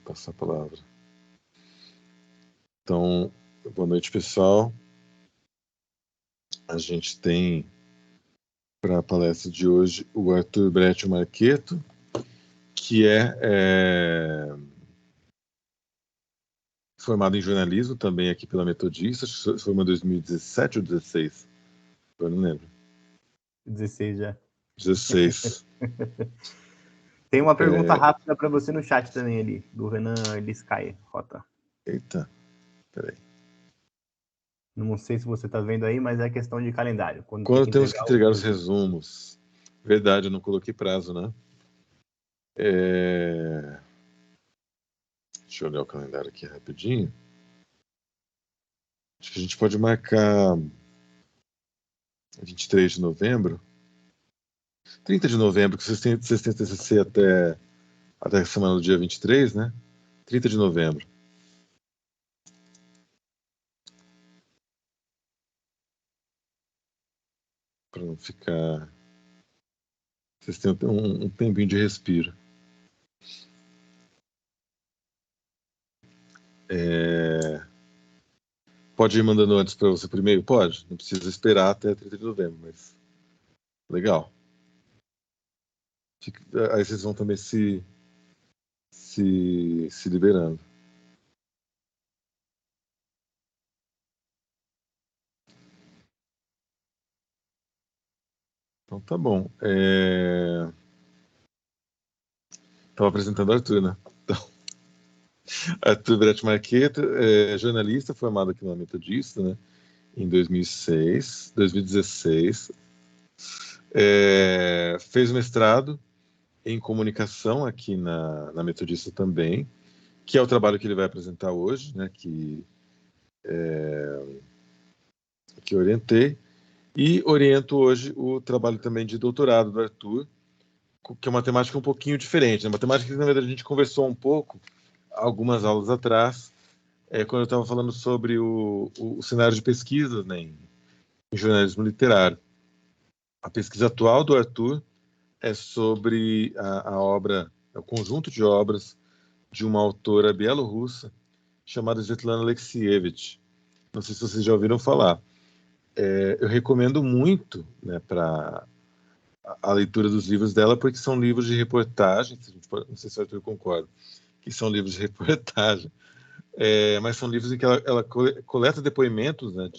passar a palavra. Então, boa noite, pessoal. A gente tem para a palestra de hoje o Arthur Breccio Marchetto, que é formado em jornalismo também aqui pela Metodista. Foi formado em 2017 ou 2016? Eu não lembro. 16 já. 16. Tem uma pergunta rápida para você no chat também ali, do Renan Eliscay Rota. Eita, peraí. Não sei se você está vendo aí, mas é questão de calendário. Quando temos que entregar os resumos? Verdade, eu não coloquei prazo, né? Deixa eu olhar o calendário aqui rapidinho. Acho que a gente pode marcar 23 de novembro. 30 de novembro, que vocês têm TCC até a semana do dia 23, né? 30 de novembro. Para não ficar... Vocês têm um tempinho de respiro. Pode ir mandando antes para você por e-mail? Pode. Não precisa esperar até 30 de novembro, mas... Legal. Aí vocês vão também se liberando. Então tá bom. Estava apresentando o Arthur, né? Então, Arthur Breccio Marchetto é jornalista, formado aqui na Metodista, né? Em 2016. Fez mestrado em comunicação aqui na Metodista também, que é o trabalho que ele vai apresentar hoje, né? Que orientei. E oriento hoje o trabalho também de doutorado do Arthur, que é uma temática um pouquinho diferente. Né? Uma temática que, na verdade, a gente conversou um pouco algumas aulas atrás, quando eu estava falando sobre o cenário de pesquisa, né, em jornalismo literário. A pesquisa atual do Arthur é sobre a obra, o conjunto de obras de uma autora bielorrussa chamada Svetlana Alexievich. Não sei se vocês já ouviram falar. Eu recomendo muito, né, para a leitura dos livros dela, porque são livros de reportagem, não sei se o Arthur concorda, que são livros de reportagem, mas são livros em que ela coleta depoimentos, né,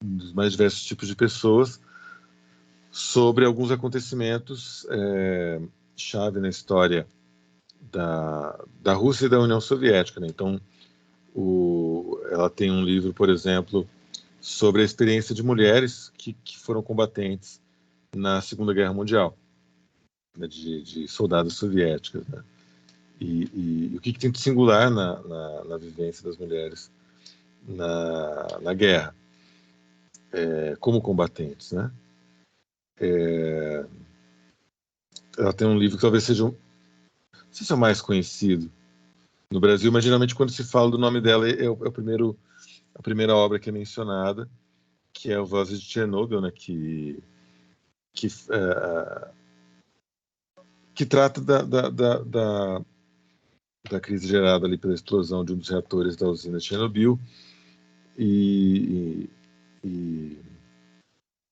dos mais diversos tipos de pessoas sobre alguns acontecimentos chave na história da Rússia e da União Soviética. Né? Então, ela tem um livro, por exemplo, sobre a experiência de mulheres que foram combatentes na Segunda Guerra Mundial, né, de soldadas soviéticas. Né? E o que tem de singular na vivência das mulheres na guerra, como combatentes, né? Ela tem um livro que talvez seja, não sei se é o mais conhecido no Brasil, mas geralmente quando se fala do nome dela a primeira obra que é mencionada, que é o Vozes de Chernobyl, né? Que trata da crise gerada ali pela explosão de um dos reatores da usina de Chernobyl e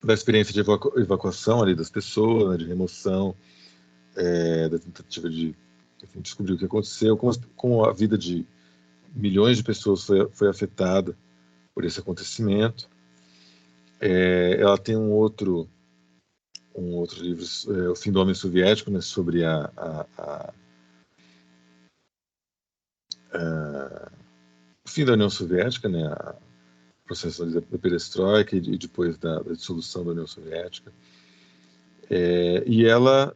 da experiência de evacuação ali das pessoas, né, de remoção, da tentativa de descobrir o que aconteceu, como a vida de milhões de pessoas foi afetada por esse acontecimento. Ela tem um outro livro, O Fim do Homem Soviético, né, sobre o fim da União Soviética, né, o processo da perestroika e depois da dissolução da União Soviética. E ela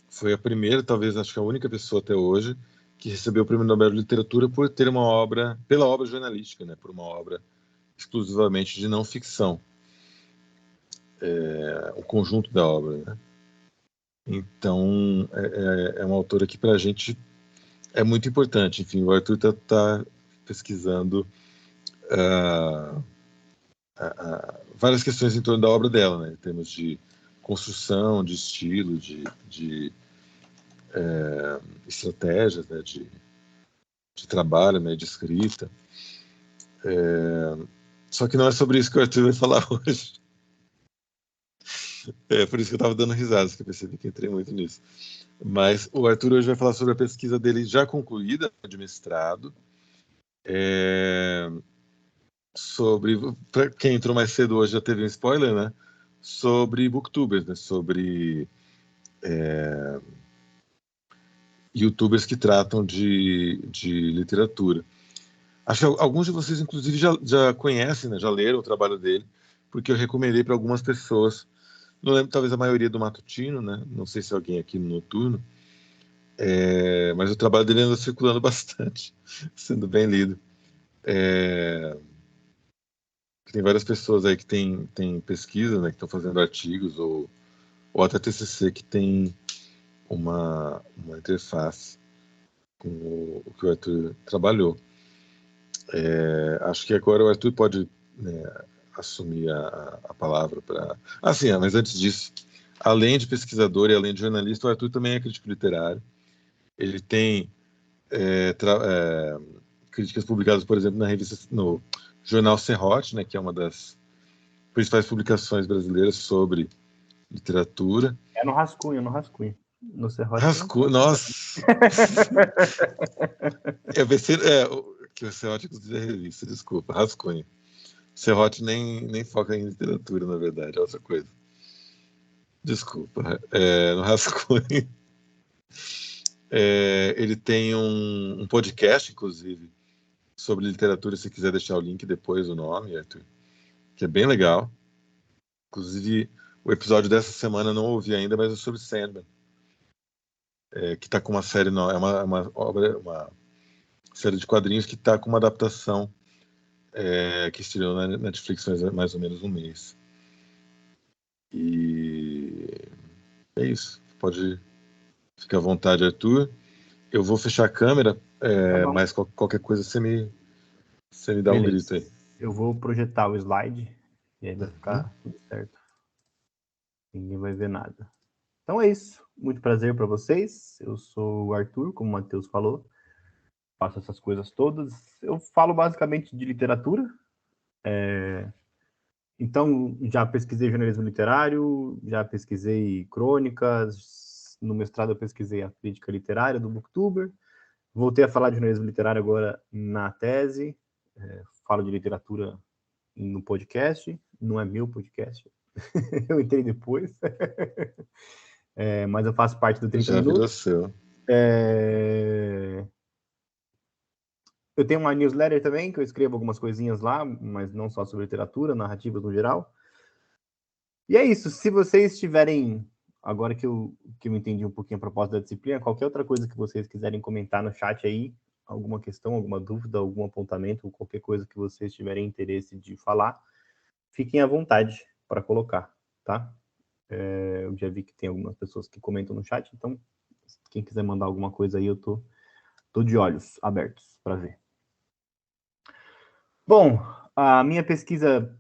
foi a primeira, talvez acho que a única pessoa até hoje que recebeu o Prêmio Nobel de Literatura por ter pela obra jornalística, né, por uma obra exclusivamente de não ficção, o conjunto da obra, né? Então é uma autora que para a gente é muito importante. Enfim, o Arthur está pesquisando várias questões em torno da obra dela, né, em termos de construção, de estilo, de estratégias, né, de trabalho, né, de escrita. Só que não é sobre isso que o Arthur vai falar hoje. É por isso que eu estava dando risadas, que eu percebi que entrei muito nisso. Mas o Arthur hoje vai falar sobre a pesquisa dele já concluída, de mestrado, sobre, para quem entrou mais cedo hoje já teve um spoiler, né? Sobre booktubers, né? Sobre youtubers que tratam de literatura. Acho que alguns de vocês, inclusive, já conhecem, né? Já leram o trabalho dele, porque eu recomendei para algumas pessoas. Não lembro, talvez a maioria do matutino, né? Não sei se alguém aqui no noturno. Mas o trabalho dele anda circulando bastante, sendo bem lido. Tem várias pessoas aí que têm pesquisa, né? Que estão fazendo artigos, ou até TCC, que tem uma interface com o que o Arthur trabalhou. Acho que agora o Arthur pode, né, assumir a palavra para... sim, mas antes disso, além de pesquisador e além de jornalista, o Arthur também é crítico literário. Ele tem críticas publicadas, por exemplo, no jornal Serrote, né, que é uma das principais publicações brasileiras sobre literatura. É no Rascunho. No Serrote. Rascunho, nossa! Eu pensei, que o Serrote, inclusive, é revista, desculpa, Rascunho. Serrote nem foca em literatura, na verdade, é outra coisa. Desculpa. No Rascunho. Ele tem um podcast, inclusive, sobre literatura, se quiser deixar o link depois, o nome, Arthur, que é bem legal. Inclusive, o episódio dessa semana não ouvi ainda, mas é sobre Sandman, que está com uma série, é uma obra, uma série de quadrinhos que está com uma adaptação que estreou na Netflix faz mais ou menos um mês. E é isso. Pode ficar à vontade, Arthur. Eu vou fechar a câmera, Tá, mas qualquer coisa você me dá um grito aí. Eu vou projetar o slide e aí vai ficar tudo certo. Ninguém vai ver nada. Então é isso. Muito prazer para vocês. Eu sou o Arthur, como o Matheus falou. Faço essas coisas todas. Eu falo basicamente de literatura. Então, já pesquisei jornalismo literário, já pesquisei crônicas. No mestrado, eu pesquisei a crítica literária do Booktuber. Voltei a falar de jornalismo literário agora na tese. Falo de literatura no podcast. Não é meu podcast. Eu entrei depois. Mas eu faço parte do 30 Já virou Minutos. seu. Eu tenho uma newsletter também, que eu escrevo algumas coisinhas lá, mas não só sobre literatura, narrativas no geral. E é isso. Se vocês tiverem, agora que eu entendi um pouquinho a proposta da disciplina, qualquer outra coisa que vocês quiserem comentar no chat aí, alguma questão, alguma dúvida, algum apontamento, qualquer coisa que vocês tiverem interesse de falar, fiquem à vontade para colocar, tá? Eu já vi que tem algumas pessoas que comentam no chat, então quem quiser mandar alguma coisa aí, eu tô de olhos abertos para ver. Bom, a minha pesquisa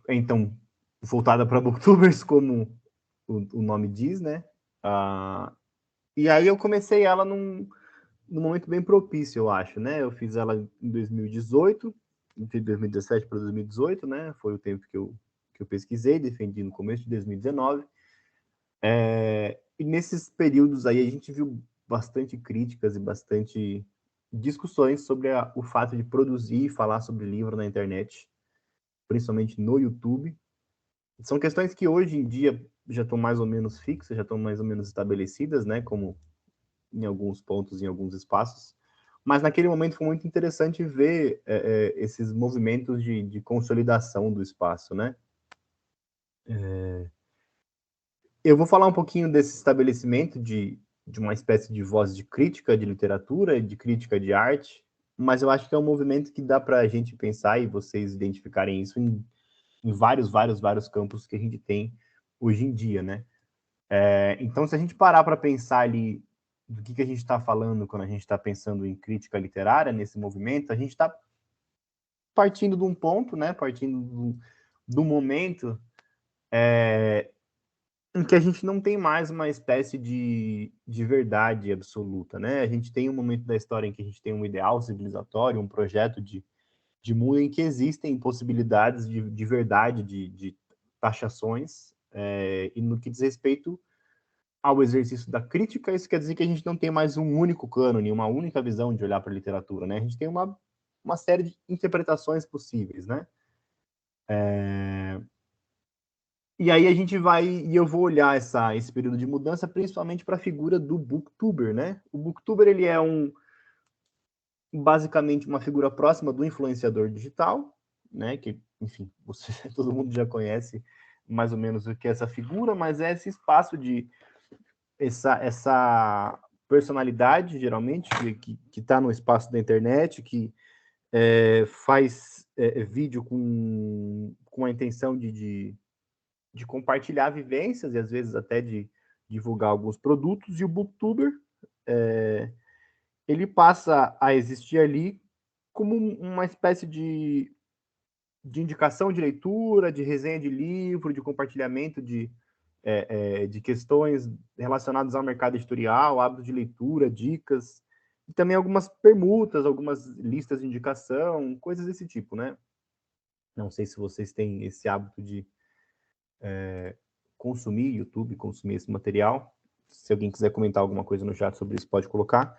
é, então, voltada para booktubers, como o nome diz, né? E aí eu comecei ela num momento bem propício, eu acho, né? Eu fiz ela em 2018, de 2017 para 2018, né? Foi o tempo que eu pesquisei, defendi no começo de 2019. E nesses períodos aí a gente viu bastante críticas e bastante discussões sobre o fato de produzir e falar sobre livro na internet, principalmente no YouTube. São questões que hoje em dia já estão mais ou menos fixas, já estão mais ou menos estabelecidas, né, como em alguns pontos, em alguns espaços. Mas naquele momento foi muito interessante ver esses movimentos de consolidação do espaço, né? Eu vou falar um pouquinho desse estabelecimento de uma espécie de voz de crítica de literatura, de crítica de arte, mas eu acho que é um movimento que dá para a gente pensar e vocês identificarem isso em vários campos que a gente tem hoje em dia, né? Então, se a gente parar para pensar ali do que a gente está falando quando a gente está pensando em crítica literária nesse movimento, a gente está partindo de um ponto, né? Partindo do momento em que a gente não tem mais uma espécie de verdade absoluta, né? A gente tem um momento da história em que a gente tem um ideal civilizatório, um projeto de mundo em que existem possibilidades de verdade, de taxações, e no que diz respeito ao exercício da crítica, isso quer dizer que a gente não tem mais um único cânone, uma única visão de olhar para a literatura, né? A gente tem uma série de interpretações possíveis, né? E aí a gente vai, e eu vou olhar esse período de mudança principalmente para a figura do booktuber, né? O booktuber, ele é basicamente uma figura próxima do influenciador digital, né? Que, enfim, todo mundo já conhece mais ou menos o que é essa figura, mas é esse espaço de essa personalidade, geralmente, que está no espaço da internet, que faz vídeo com a intenção de compartilhar vivências e às vezes até de divulgar alguns produtos, e o booktuber ele passa a existir ali como uma espécie de indicação de leitura, de resenha de livro, de compartilhamento de questões relacionadas ao mercado editorial, hábitos de leitura, dicas, e também algumas permutas, algumas listas de indicação, coisas desse tipo, né? Não sei se vocês têm esse hábito de consumir YouTube, consumir esse material. Se alguém quiser comentar alguma coisa no chat sobre isso, pode colocar.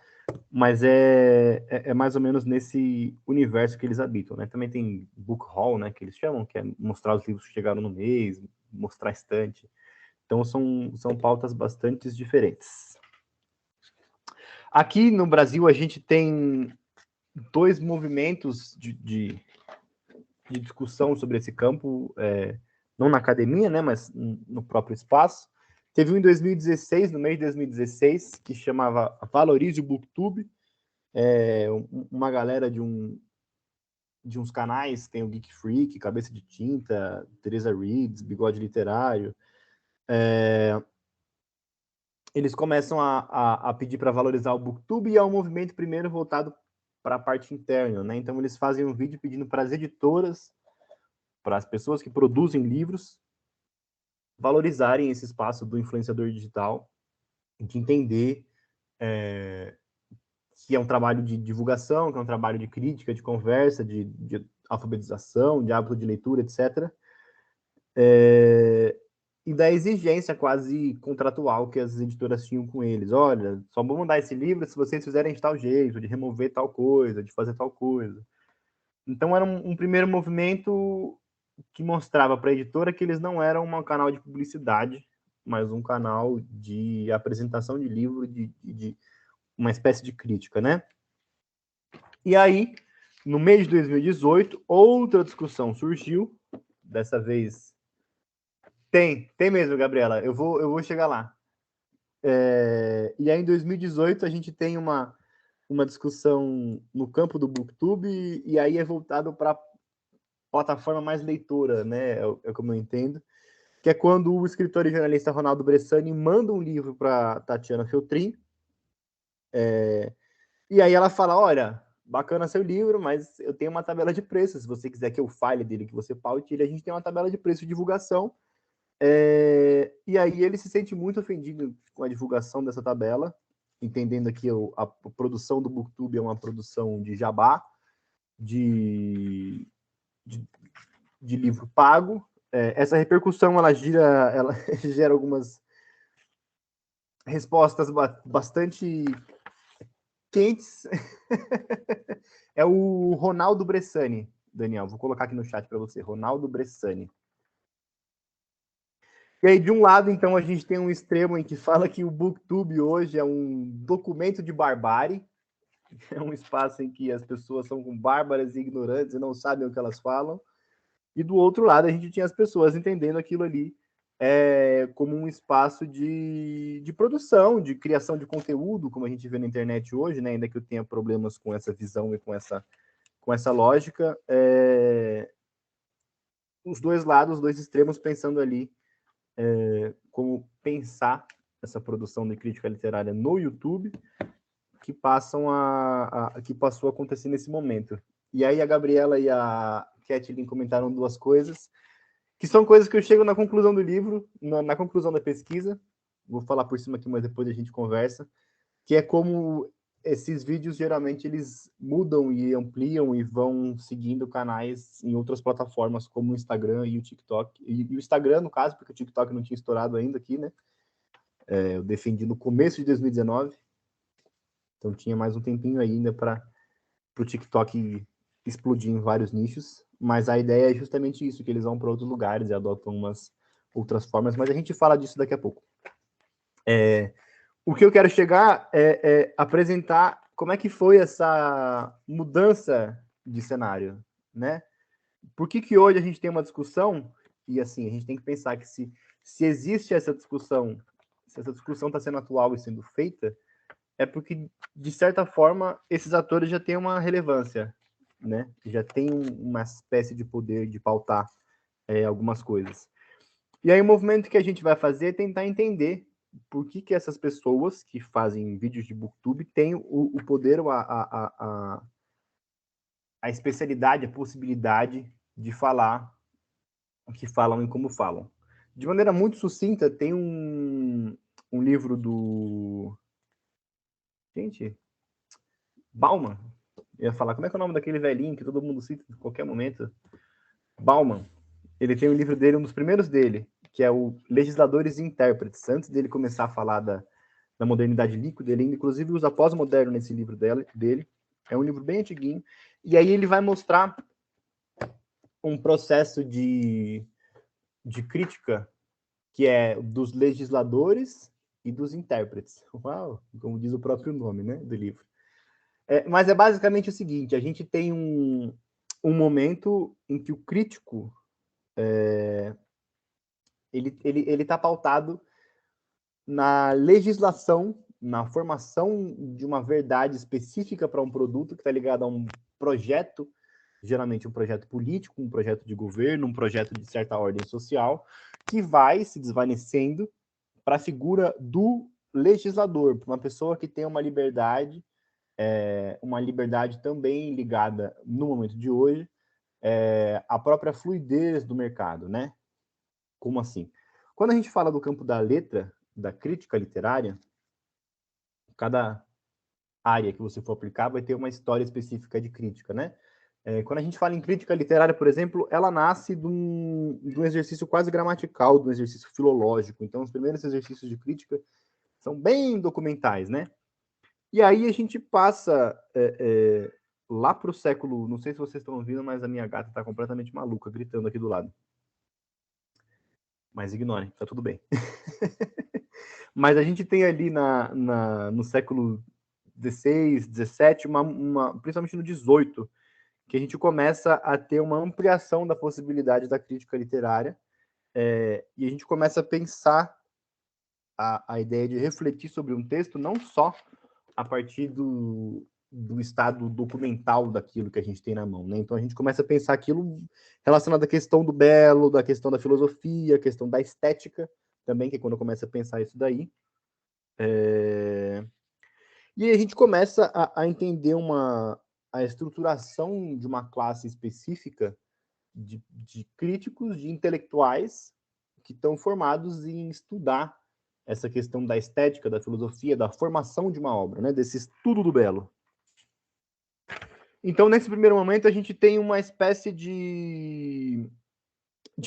Mas é mais ou menos nesse universo que eles habitam, né? Também tem book haul, né, que eles chamam, que é mostrar os livros que chegaram no mês, mostrar a estante. Então, são pautas bastante diferentes. Aqui no Brasil, a gente tem dois movimentos de discussão sobre esse campo, não na academia, né, mas no próprio espaço. Teve um em 2016, no mês de 2016, que chamava Valorize o Booktube. Uma galera de uns canais, tem o Geek Freak, Cabeça de Tinta, Teresa Reeds, Bigode Literário. Eles começam a pedir para valorizar o Booktube, e é um movimento primeiro voltado para a parte interna, né? Então eles fazem um vídeo pedindo para as editoras, para as pessoas que produzem livros, valorizarem esse espaço do influenciador digital, de entender que é um trabalho de divulgação, que é um trabalho de crítica, de conversa, de alfabetização, de hábito de leitura, etc. E da exigência quase contratual que as editoras tinham com eles. Olha, só vou mandar esse livro se vocês fizerem de tal jeito, de remover tal coisa, de fazer tal coisa. Então era um primeiro movimento que mostrava para a editora que eles não eram um canal de publicidade, mas um canal de apresentação de livro, de uma espécie de crítica, né? E aí, no mês de 2018, outra discussão surgiu, dessa vez... Tem mesmo, Gabriela, eu vou chegar lá. E aí, em 2018, a gente tem uma discussão no campo do Booktube, e aí é voltado para a plataforma mais leitora, né? É como eu entendo, que é quando o escritor e jornalista Ronaldo Bressani manda um livro para Tatiana Feltrin, e aí ela fala, olha, bacana seu livro, mas eu tenho uma tabela de preços, se você quiser que eu fale dele, que você paute ele, a gente tem uma tabela de preço de divulgação. E aí ele se sente muito ofendido com a divulgação dessa tabela, entendendo que a produção do Booktube é uma produção de jabá, de livro pago. Essa repercussão ela gera algumas respostas bastante quentes. É o Ronaldo Bressani, Daniel, vou colocar aqui no chat para você, Ronaldo Bressani. E aí, de um lado, então, a gente tem um extremo em que fala que o Booktube hoje é um documento de barbárie, é um espaço em que as pessoas são bárbaras e ignorantes e não sabem o que elas falam. E do outro lado, a gente tinha as pessoas entendendo aquilo ali como um espaço de produção, de criação de conteúdo, como a gente vê na internet hoje, né? Ainda que eu tenha problemas com essa visão e com essa lógica. Os dois lados, os dois extremos, pensando ali como pensar essa produção de crítica literária no YouTube, que passou a acontecer nesse momento. E aí a Gabriela e a Kathleen comentaram duas coisas. que são coisas que eu chego na conclusão do livro, na conclusão da pesquisa, vou falar por cima aqui, mas depois a gente conversa, que é como esses vídeos, geralmente, eles mudam e ampliam e vão seguindo canais em outras plataformas, como o Instagram e o TikTok. E o Instagram, no caso, porque o TikTok não tinha estourado ainda aqui, né? Eu defendi no começo de 2019, então tinha mais um tempinho ainda para o TikTok explodir em vários nichos, mas a ideia é justamente isso, que eles vão para outros lugares e adotam umas outras formas, mas a gente fala disso daqui a pouco. O que eu quero chegar é apresentar como é que foi essa mudança de cenário, né? Por que hoje a gente tem uma discussão, e assim, a gente tem que pensar que se existe essa discussão, se essa discussão está sendo atual e sendo feita, é porque, de certa forma, esses atores já têm uma relevância, né? Já tem uma espécie de poder de pautar algumas coisas. E aí o movimento que a gente vai fazer é tentar entender por que essas pessoas que fazem vídeos de booktube têm o poder, a especialidade, a possibilidade de falar o que falam e como falam. De maneira muito sucinta, tem um livro do... Gente, Bauman. Eu ia falar, como é que é o nome daquele velhinho que todo mundo cita em qualquer momento? Bauman. Ele tem um livro dele, um dos primeiros dele, que é o Legisladores e Intérpretes. Antes dele começar a falar da modernidade líquida, ele inclusive usa pós-moderno nesse livro dele. É um livro bem antiguinho. E aí ele vai mostrar um processo de crítica que é dos legisladores e dos intérpretes. Uau, como diz o próprio nome, né, do livro. Mas é basicamente o seguinte, a gente tem um momento em que o crítico ele está pautado na legislação, na formação de uma verdade específica para um produto que está ligado a um projeto, geralmente um projeto político, um projeto de governo, um projeto de certa ordem social, que vai se desvanecendo para a figura do legislador, para uma pessoa que tem uma liberdade também ligada, no momento de hoje, à própria fluidez do mercado, né? Como assim? Quando a gente fala do campo da letra, da crítica literária, cada área que você for aplicar vai ter uma história específica de crítica, né? Quando a gente fala em crítica literária, por exemplo, ela nasce de um exercício quase gramatical, de um exercício filológico. Então, os primeiros exercícios de crítica são bem documentais, né? E aí a gente passa lá para o século... Não sei se vocês estão ouvindo, mas a minha gata está completamente maluca, gritando aqui do lado. Mas ignorem, tá tudo bem. Mas a gente tem ali no século XVI, XVII, principalmente no XVIII, que a gente começa a ter uma ampliação da possibilidade da crítica literária, e a gente começa a pensar a ideia de refletir sobre um texto não só a partir do estado documental daquilo que a gente tem na mão, né? Então a gente começa a pensar aquilo relacionado à questão do belo, da questão da filosofia, a questão da estética também, que é quando eu começo a pensar isso daí. E aí a gente começa a entender a estruturação de uma classe específica de críticos, de intelectuais que estão formados em estudar essa questão da estética, da filosofia, da formação de uma obra, né? Desse estudo do belo. Então, nesse primeiro momento, a gente tem uma espécie de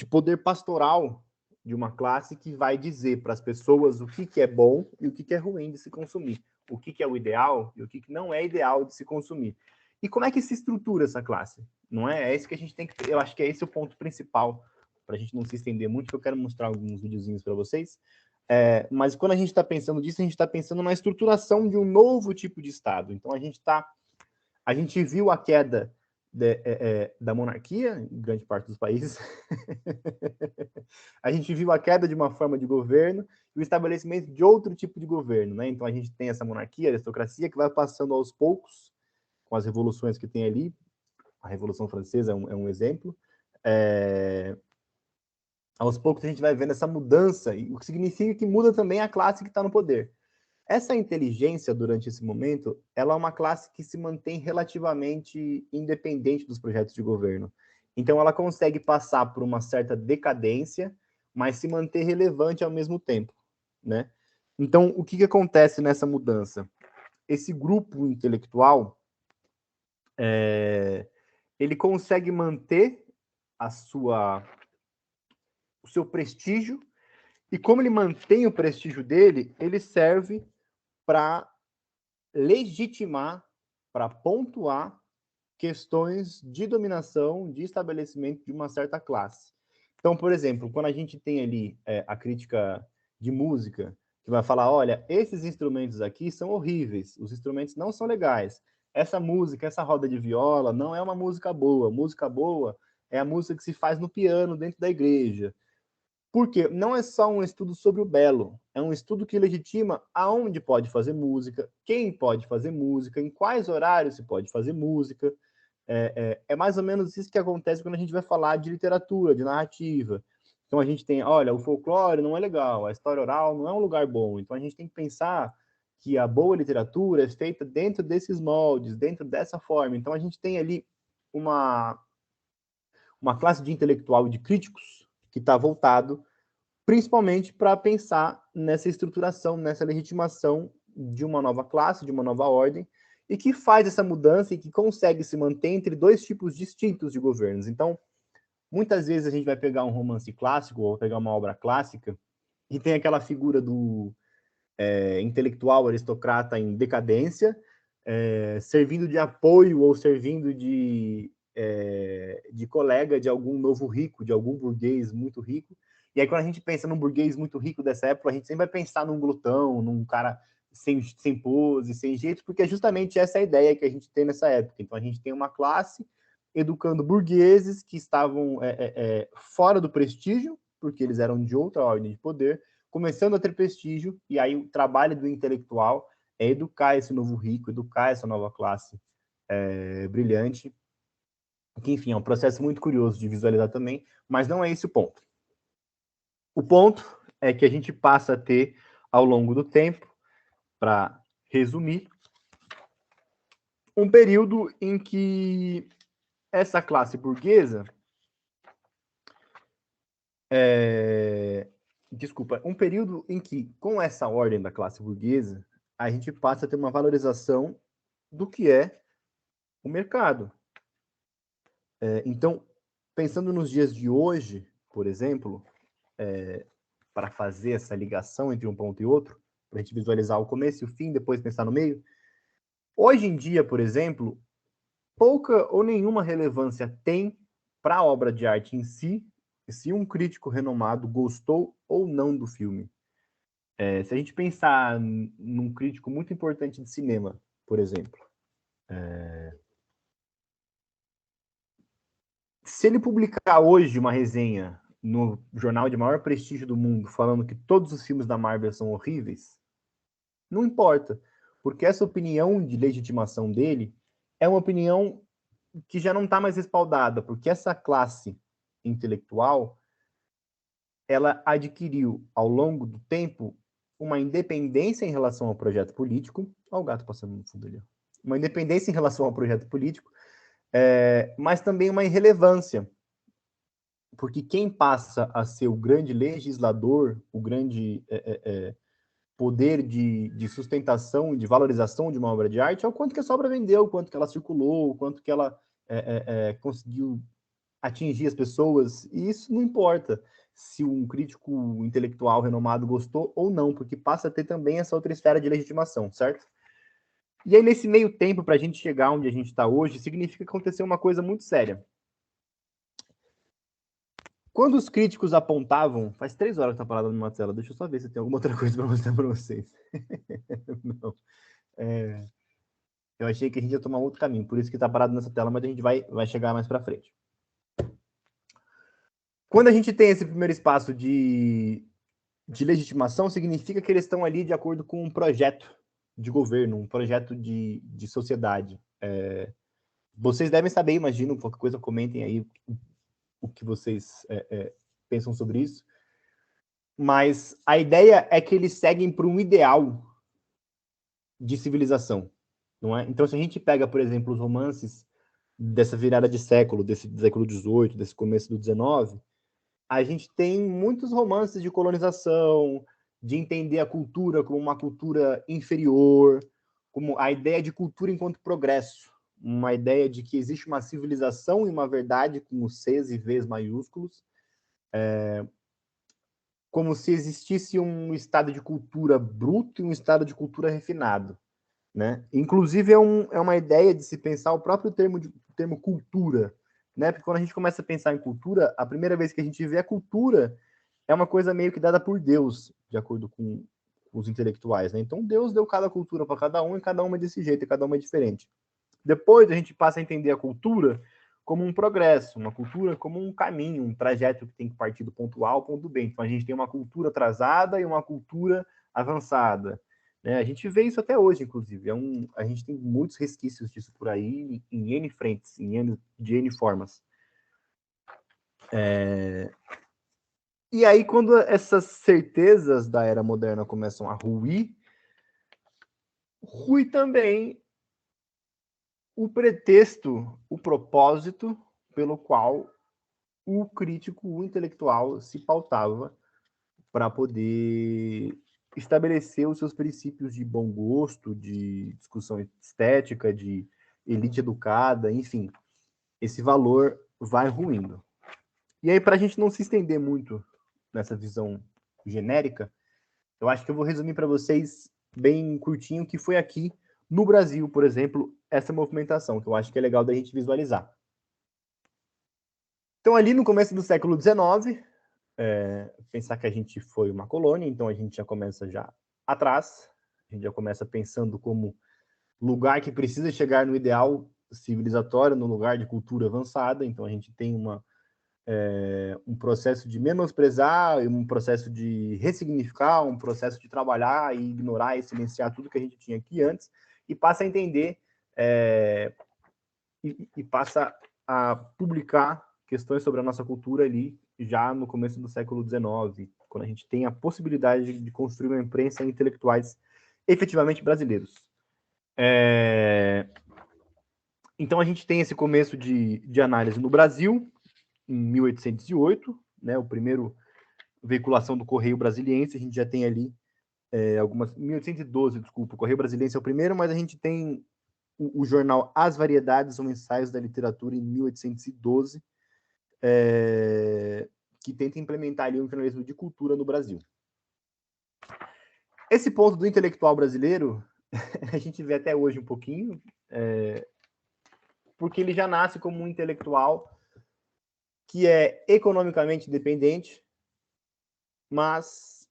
poder pastoral de uma classe que vai dizer para as pessoas o que é bom e o que é ruim de se consumir, o que é o ideal e o que não é ideal de se consumir. E como é que se estrutura essa classe? Não é? É isso que a gente tem que... Eu acho que é esse o ponto principal, para a gente não se estender muito, que eu quero mostrar alguns videozinhos para vocês. Mas quando a gente está pensando disso, a gente está pensando na estruturação de um novo tipo de Estado. Então, a gente viu a queda da monarquia em grande parte dos países. A gente viu a queda de uma forma de governo e o estabelecimento de outro tipo de governo, né? Então a gente tem essa monarquia, a aristocracia, que vai passando aos poucos, com as revoluções que tem ali. A Revolução Francesa é um exemplo. Aos poucos a gente vai vendo essa mudança, o que significa que muda também a classe que está no poder. Essa inteligência, durante esse momento, ela é uma classe que se mantém relativamente independente dos projetos de governo. Então, ela consegue passar por uma certa decadência, mas se manter relevante ao mesmo tempo, né? Então, o que acontece nessa mudança? Esse grupo intelectual, ele consegue manter o seu prestígio, e como ele mantém o prestígio dele, ele serve para legitimar, para pontuar questões de dominação, de estabelecimento de uma certa classe. Então, por exemplo, quando a gente tem ali a crítica de música, que vai falar, olha, esses instrumentos aqui são horríveis, os instrumentos não são legais, essa música, essa roda de viola não é uma música boa. Música boa é a música que se faz no piano dentro da igreja. Porque não é só um estudo sobre o belo, é um estudo que legitima aonde pode fazer música, quem pode fazer música, em quais horários se pode fazer música. É mais ou menos isso que acontece quando a gente vai falar de literatura, de narrativa. Então a gente tem, olha, o folclore não é legal, a história oral não é um lugar bom. Então a gente tem que pensar que a boa literatura é feita dentro desses moldes, dentro dessa forma. Então a gente tem ali uma classe de intelectual e de críticos que está voltado principalmente para pensar nessa estruturação, nessa legitimação de uma nova classe, de uma nova ordem, e que faz essa mudança e que consegue se manter entre dois tipos distintos de governos. Então, muitas vezes a gente vai pegar um romance clássico ou pegar uma obra clássica e tem aquela figura do intelectual aristocrata em decadência, servindo de apoio ou servindo de colega de algum novo rico, de algum burguês muito rico. E aí, quando a gente pensa num burguês muito rico dessa época, a gente sempre vai pensar num glutão, num cara sem pose, sem jeito, porque é justamente essa a ideia que a gente tem nessa época. Então, a gente tem uma classe educando burgueses que estavam fora do prestígio, porque eles eram de outra ordem de poder, começando a ter prestígio, e aí o trabalho do intelectual é educar esse novo rico, educar essa nova classe brilhante, que, enfim, é um processo muito curioso de visualizar também, mas não é esse o ponto. O ponto é que a gente passa a ter, ao longo do tempo, para resumir, um período em que essa classe burguesa um período em que, com essa ordem da classe burguesa, a gente passa a ter uma valorização do que é o mercado. Então, pensando nos dias de hoje, por exemplo, para fazer essa ligação entre um ponto e outro, para a gente visualizar o começo e o fim, depois pensar no meio, hoje em dia, por exemplo, pouca ou nenhuma relevância tem para a obra de arte em si, se um crítico renomado gostou ou não do filme. Se a gente pensar num crítico muito importante de cinema, por exemplo, se ele publicar hoje uma resenha no jornal de maior prestígio do mundo falando que todos os filmes da Marvel são horríveis, não importa, porque essa opinião de legitimação dele é uma opinião que já não está mais respaldada, porque essa classe intelectual ela adquiriu ao longo do tempo uma independência em relação ao projeto político. Olha o gato passando no fundo ali. Uma independência em relação ao projeto político, mas também uma irrelevância. Porque quem passa a ser o grande legislador, o grande poder de sustentação e de valorização de uma obra de arte é o quanto que essa obra vendeu, o quanto que ela circulou, o quanto que ela conseguiu atingir as pessoas. E isso não importa se um crítico intelectual renomado gostou ou não, porque passa a ter também essa outra esfera de legitimação, certo? E aí, nesse meio tempo, para a gente chegar onde a gente está hoje, significa que aconteceu uma coisa muito séria. Quando os críticos apontavam... Faz 3 horas que tá parado numa tela. Deixa eu só ver se tem alguma outra coisa para mostrar para vocês. Não. Eu achei que a gente ia tomar outro caminho, por isso que tá parado nessa tela, mas a gente vai chegar mais para frente. Quando a gente tem esse primeiro espaço de legitimação, significa que eles estão ali de acordo com um projeto de governo, um projeto de sociedade. Vocês devem saber, imagino, qualquer coisa, comentem aí o que vocês pensam sobre isso. Mas a ideia é que eles seguem para um ideal de civilização, não é? Então, se a gente pega, por exemplo, os romances dessa virada de século, desse século XVIII, desse começo do XIX, a gente tem muitos romances de colonização, de entender a cultura como uma cultura inferior, como a ideia de cultura enquanto progresso, uma ideia de que existe uma civilização e uma verdade com os Cs e Vs maiúsculos, como se existisse um estado de cultura bruto e um estado de cultura refinado, né? Inclusive é uma ideia de se pensar o próprio termo cultura, né? Porque quando a gente começa a pensar em cultura, a primeira vez que a gente vê a cultura é uma coisa meio que dada por Deus, de acordo com os intelectuais, né? Então Deus deu cada cultura para cada um e cada uma é desse jeito, e cada uma é diferente. Depois a gente passa a entender a cultura como um progresso, uma cultura como um caminho, um trajeto que tem que partir do ponto A ao ponto B. Então a gente tem uma cultura atrasada e uma cultura avançada, né? A gente vê isso até hoje, inclusive. A gente tem muitos resquícios disso por aí, em N frentes, de N formas. E aí, quando essas certezas da era moderna começam a ruir, rui também o pretexto, o propósito pelo qual o crítico, o intelectual se pautava para poder estabelecer os seus princípios de bom gosto, de discussão estética, de elite educada, enfim, esse valor vai ruindo. E aí, para a gente não se estender muito nessa visão genérica, eu acho que eu vou resumir para vocês bem curtinho o que foi aqui no Brasil, por exemplo, essa movimentação, que eu acho que é legal da gente visualizar. Então, ali no começo do século XIX, pensar que a gente foi uma colônia, então a gente já começa já atrás, a gente já começa pensando como lugar que precisa chegar no ideal civilizatório, no lugar de cultura avançada, então a gente tem um processo de menosprezar, um processo de ressignificar, um processo de trabalhar e ignorar e silenciar tudo que a gente tinha aqui antes, e passa a entender e passa a publicar questões sobre a nossa cultura ali já no começo do século XIX, quando a gente tem a possibilidade de construir uma imprensa e intelectuais efetivamente brasileiros. Então a gente tem esse começo de análise no Brasil, em 1808, né, o primeiro veiculação do Correio Brasiliense, a gente já tem ali 1812, desculpa, o Correio Brasiliense é o primeiro, mas a gente tem o jornal As Variedades ou Ensaios da Literatura, em 1812, que tenta implementar ali um jornalismo de cultura no Brasil. Esse ponto do intelectual brasileiro, a gente vê até hoje um pouquinho, porque ele já nasce como um intelectual que é economicamente dependente, mas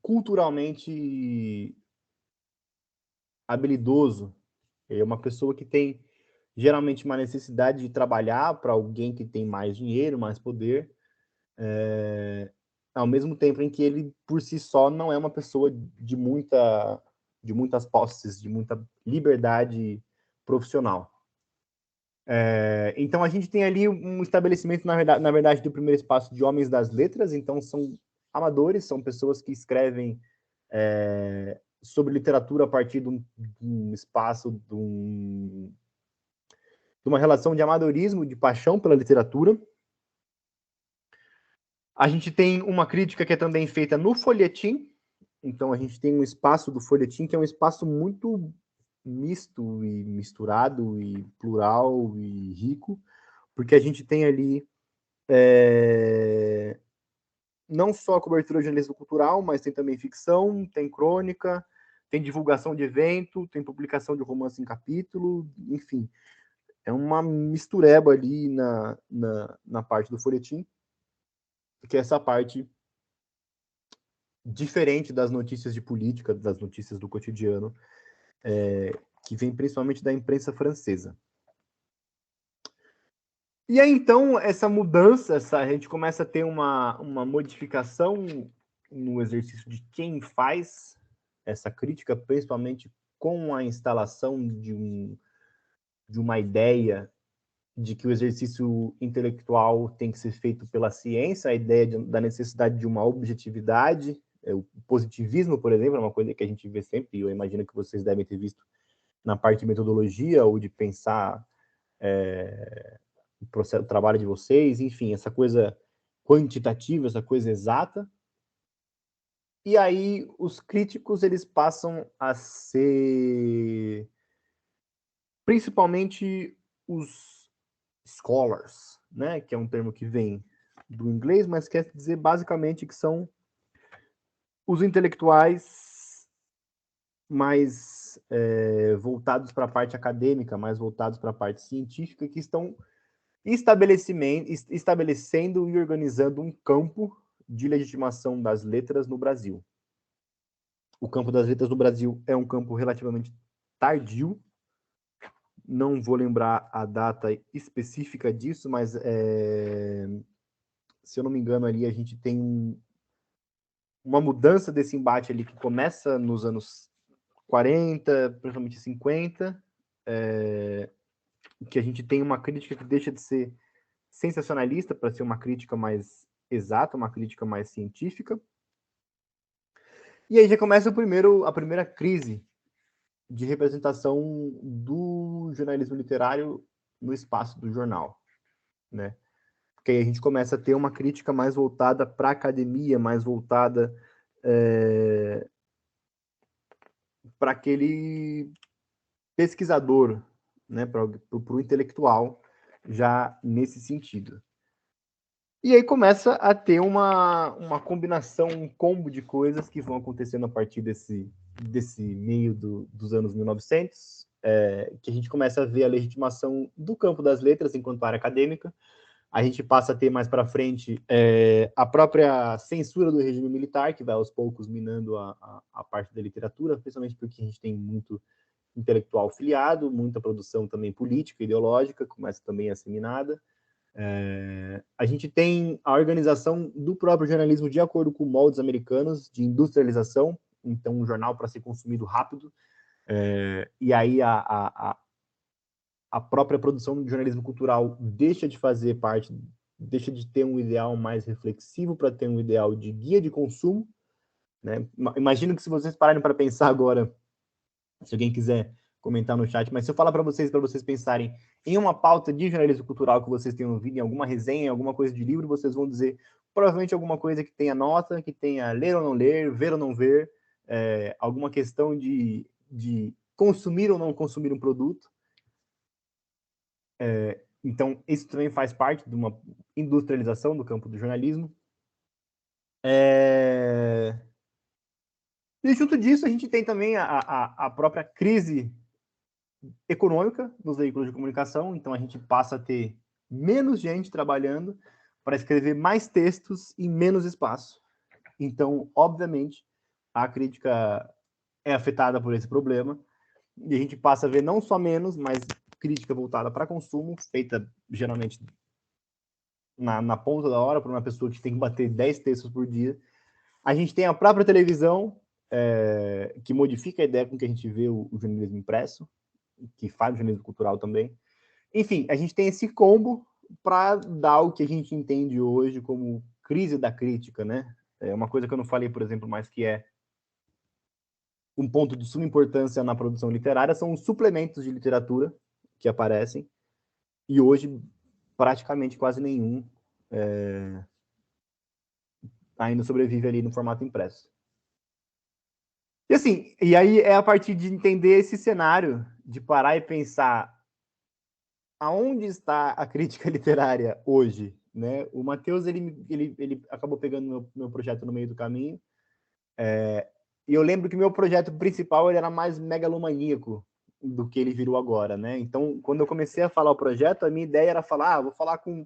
culturalmente habilidoso. É uma pessoa que tem geralmente uma necessidade de trabalhar para alguém que tem mais dinheiro, mais poder, ao mesmo tempo em que ele, por si só, não é uma pessoa de muitas posses, de muita liberdade profissional. Então, a gente tem ali um estabelecimento, na verdade, do primeiro espaço de homens das letras, então são amadores, são pessoas que escrevem sobre literatura a partir de um espaço, de uma relação de amadorismo, de paixão pela literatura. A gente tem uma crítica que é também feita no folhetim, então a gente tem um espaço do folhetim que é um espaço muito misto e misturado e plural e rico, porque a gente tem ali não só a cobertura de jornalismo cultural, mas tem também ficção, tem crônica, tem divulgação de evento, tem publicação de romance em capítulo, enfim. É uma mistureba ali na parte do folhetim, que é essa parte diferente das notícias de política, das notícias do cotidiano, que vem principalmente da imprensa francesa. E aí, então, essa mudança, a gente começa a ter uma modificação no exercício de quem faz essa crítica, principalmente com a instalação de uma ideia de que o exercício intelectual tem que ser feito pela ciência, a ideia da necessidade de uma objetividade, o positivismo, por exemplo, é uma coisa que a gente vê sempre, e eu imagino que vocês devem ter visto na parte de metodologia ou de pensar o trabalho de vocês, enfim, essa coisa quantitativa, essa coisa exata. E aí os críticos eles passam a ser principalmente os scholars, né, que é um termo que vem do inglês, mas quer dizer basicamente que são os intelectuais mais voltados para a parte acadêmica, mais voltados para a parte científica, que estão estabelecendo e organizando um campo de legitimação das letras no Brasil. O campo das letras no Brasil é um campo relativamente tardio, não vou lembrar a data específica disso, mas se eu não me engano ali a gente tem uma mudança desse embate ali que começa nos anos 40, principalmente 50, que a gente tem uma crítica que deixa de ser sensacionalista para ser uma crítica mais exata, uma crítica mais científica. E aí já começa a primeira crise de representação do jornalismo literário no espaço do jornal, né? Porque aí a gente começa a ter uma crítica mais voltada para a academia, mais voltada para aquele pesquisador, né? Para o intelectual, já nesse sentido. E aí começa a ter uma combinação, um combo de coisas que vão acontecendo a partir desse meio dos anos 1900, que a gente começa a ver a legitimação do campo das letras enquanto área acadêmica. A gente passa a ter mais para frente a própria censura do regime militar, que vai aos poucos minando a parte da literatura, principalmente porque a gente tem muito intelectual filiado, muita produção também política, ideológica, começa também a ser minada. A gente tem a organização do próprio jornalismo de acordo com moldes americanos de industrialização, então um jornal para ser consumido rápido, e aí a própria produção de jornalismo cultural deixa de fazer parte, deixa de ter um ideal mais reflexivo para ter um ideal de guia de consumo, né? Imagino que se vocês pararem para pensar agora, se alguém quiser comentar no chat, mas se eu falar para vocês pensarem em uma pauta de jornalismo cultural que vocês tenham ouvido, em alguma resenha, em alguma coisa de livro, vocês vão dizer provavelmente alguma coisa que tenha nota, que tenha ler ou não ler, ver ou não ver, alguma questão de consumir ou não consumir um produto. Então, isso também faz parte de uma industrialização do campo do jornalismo. E junto disso, a gente tem também a própria crise econômica nos veículos de comunicação, então a gente passa a ter menos gente trabalhando para escrever mais textos em menos espaço. Então, obviamente, a crítica é afetada por esse problema, e a gente passa a ver não só menos, mas crítica voltada para consumo, feita geralmente na ponta da hora, por uma pessoa que tem que bater 10 textos por dia. A gente tem a própria televisão, que modifica a ideia com que a gente vê o jornalismo impresso, que faz o jornalismo cultural também. Enfim, a gente tem esse combo para dar o que a gente entende hoje como crise da crítica, né? É uma coisa que eu não falei, por exemplo, mas que é um ponto de suma importância na produção literária, são os suplementos de literatura que aparecem, e hoje praticamente quase nenhum ainda sobrevive ali no formato impresso. E assim, e aí é a partir de entender esse cenário, de parar e pensar aonde está a crítica literária hoje, né? O Matheus, ele acabou pegando meu projeto no meio do caminho, e eu lembro que meu projeto principal ele era mais megalomaníaco do que ele virou agora, né? Então, quando eu comecei a falar o projeto, a minha ideia era falar, vou falar com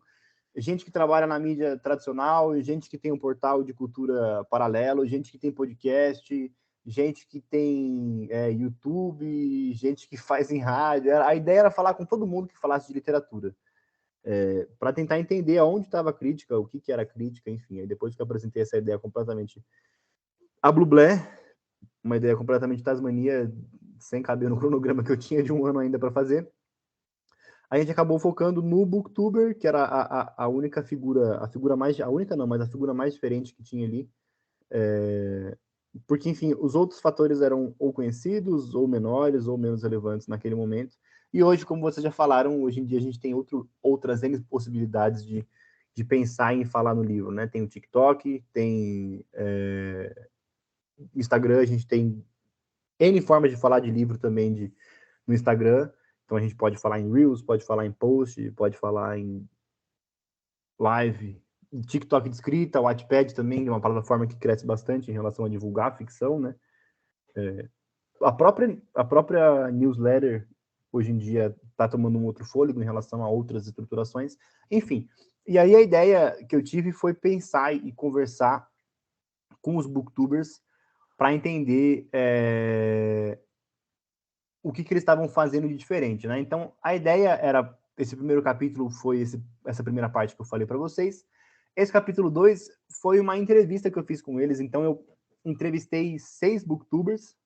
gente que trabalha na mídia tradicional, gente que tem um portal de cultura paralelo, gente que tem podcast, gente que tem YouTube, gente que faz em rádio. A ideia era falar com todo mundo que falasse de literatura, para tentar entender aonde estava a crítica, o que era crítica, enfim. Aí depois que eu apresentei essa ideia completamente a Blublé, uma ideia completamente Tasmania, sem caber no cronograma que eu tinha de um ano ainda para fazer, a gente acabou focando no Booktuber, que era a única figura, a figura mais, a única não, mas a figura mais diferente que tinha ali, porque, enfim, os outros fatores eram ou conhecidos, ou menores, ou menos relevantes naquele momento. E hoje, como vocês já falaram, hoje em dia a gente tem outras N possibilidades de pensar em falar no livro, né? Tem o TikTok, tem Instagram, a gente tem N formas de falar de livro também no Instagram. Então a gente pode falar em Reels, pode falar em post, pode falar em live, TikTok de escrita, o Wattpad também é uma plataforma que cresce bastante em relação a divulgar a ficção, né? A própria newsletter hoje em dia está tomando um outro fôlego em relação a outras estruturações. Enfim, e aí a ideia que eu tive foi pensar e conversar com os booktubers para entender o que eles estavam fazendo de diferente, né? Então, a ideia era, esse primeiro capítulo foi essa primeira parte que eu falei para vocês. Esse capítulo 2 foi uma entrevista que eu fiz com eles, então eu entrevistei 6 booktubers,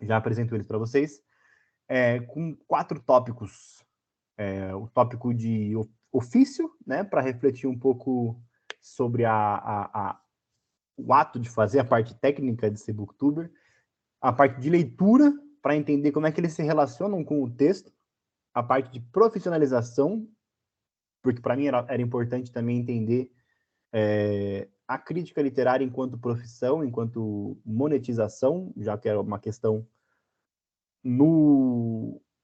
já apresento eles para vocês, com 4 tópicos. O tópico de ofício, né, para refletir um pouco sobre o ato de fazer, a parte técnica de ser booktuber, a parte de leitura, para entender como é que eles se relacionam com o texto, a parte de profissionalização, porque para mim era importante também entender a crítica literária enquanto profissão, enquanto monetização, já que era uma questão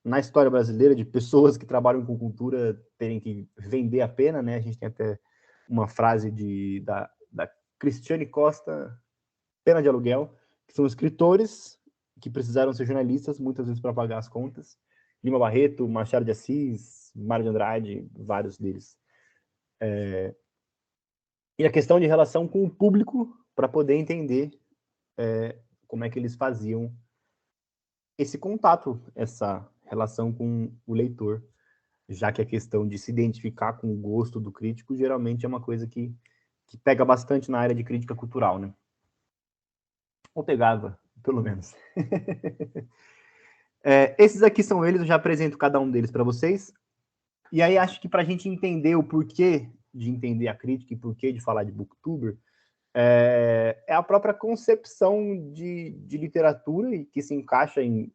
na história brasileira de pessoas que trabalham com cultura terem que vender a pena, né? A gente tem até uma frase da Cristiane Costa, Pena de Aluguel, que são escritores que precisaram ser jornalistas, muitas vezes para pagar as contas. Lima Barreto, Machado de Assis, Mário de Andrade, vários deles. E a questão de relação com o público, para poder entender como é que eles faziam esse contato, essa relação com o leitor, já que a questão de se identificar com o gosto do crítico geralmente é uma coisa que pega bastante na área de crítica cultural, né? Ou pegava, pelo menos. Esses aqui são eles, eu já apresento cada um deles para vocês. E aí acho que para a gente entender o porquê de entender a crítica e porquê de falar de booktuber, é a própria concepção de literatura e que se encaixa em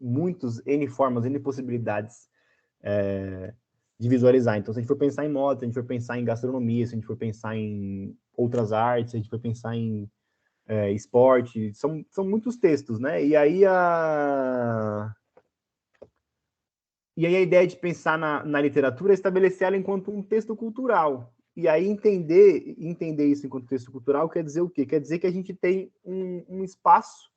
muitos N formas, N possibilidades de visualizar. Então, se a gente for pensar em moda, se a gente for pensar em gastronomia, se a gente for pensar em outras artes, se a gente for pensar em esporte, são muitos textos, né? E aí a ideia de pensar na literatura é estabelecer ela enquanto um texto cultural. E aí entender isso enquanto texto cultural quer dizer o quê? Quer dizer que a gente tem um espaço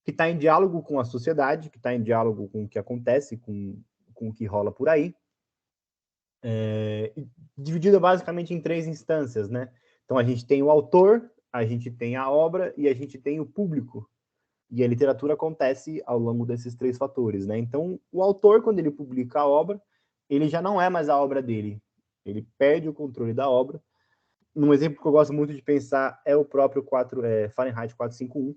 que está em diálogo com a sociedade, que está em diálogo com o que acontece, com o que rola por aí, dividida basicamente em 3 instâncias, né? Então a gente tem o autor, a gente tem a obra e a gente tem o público. E a literatura acontece ao longo desses 3 fatores, né? Então o autor, quando ele publica a obra, ele já não é mais a obra dele. Ele perde o controle da obra. Um exemplo que eu gosto muito de pensar é o próprio Fahrenheit 451,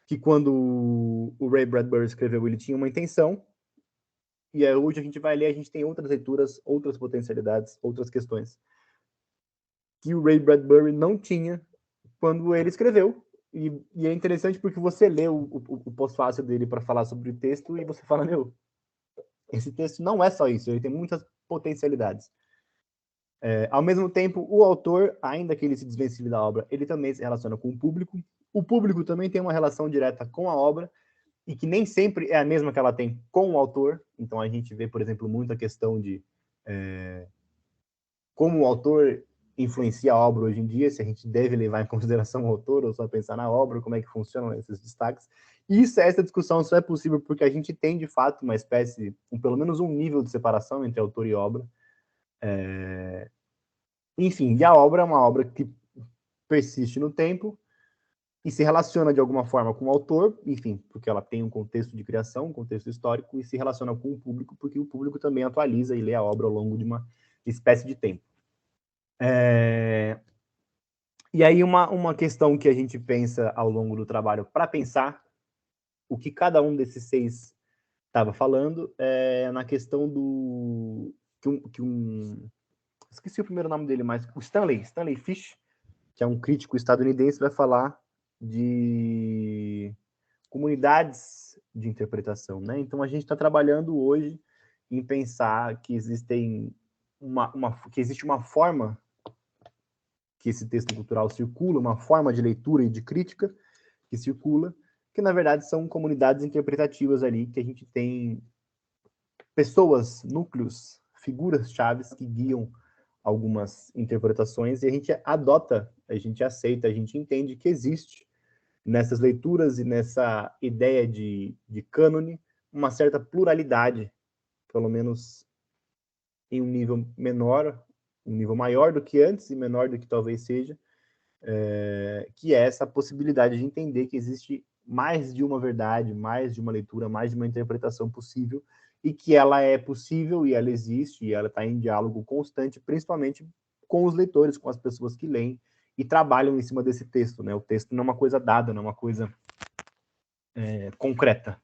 que quando o Ray Bradbury escreveu, ele tinha uma intenção, e hoje a gente vai ler, a gente tem outras leituras, outras potencialidades, outras questões que o Ray Bradbury não tinha quando ele escreveu. E é interessante porque você lê o pós-fácil dele para falar sobre o texto e você fala, meu, esse texto não é só isso, ele tem muitas potencialidades. Ao mesmo tempo, o autor, ainda que ele se desvencilhe da obra, ele também se relaciona com o público também tem uma relação direta com a obra, e que nem sempre é a mesma que ela tem com o autor. Então a gente vê, por exemplo, muito a questão de como o autor influencia a obra hoje em dia, se a gente deve levar em consideração o autor ou só pensar na obra, como é que funcionam esses destaques. E essa discussão só é possível porque a gente tem, de fato, uma espécie, pelo menos um nível de separação entre autor e obra. Enfim, e a obra é uma obra que persiste no tempo e se relaciona de alguma forma com o autor, enfim, porque ela tem um contexto de criação, um contexto histórico, e se relaciona com o público, porque o público também atualiza e lê a obra ao longo de uma espécie de tempo. E aí uma questão que a gente pensa ao longo do trabalho para pensar o que cada um desses 6 estava falando é na questão do esqueci o primeiro nome dele, mas o Stanley Fish, que é um crítico estadunidense, vai falar de comunidades de interpretação, né? Então a gente está trabalhando hoje em pensar que existe uma forma que esse texto cultural circula, uma forma de leitura e de crítica que circula, que na verdade são comunidades interpretativas ali, que a gente tem pessoas, núcleos, figuras chaves que guiam algumas interpretações, e a gente adota, a gente aceita, a gente entende que existe nessas leituras e nessa ideia de cânone uma certa pluralidade, pelo menos em um nível menor, um nível maior do que antes e menor do que talvez seja, que é essa possibilidade de entender que existe mais de uma verdade, mais de uma leitura, mais de uma interpretação possível, e que ela é possível e ela existe, e ela está em diálogo constante, principalmente com os leitores, com as pessoas que leem e trabalham em cima desse texto, né? O texto não é uma coisa dada, não é uma coisa concreta.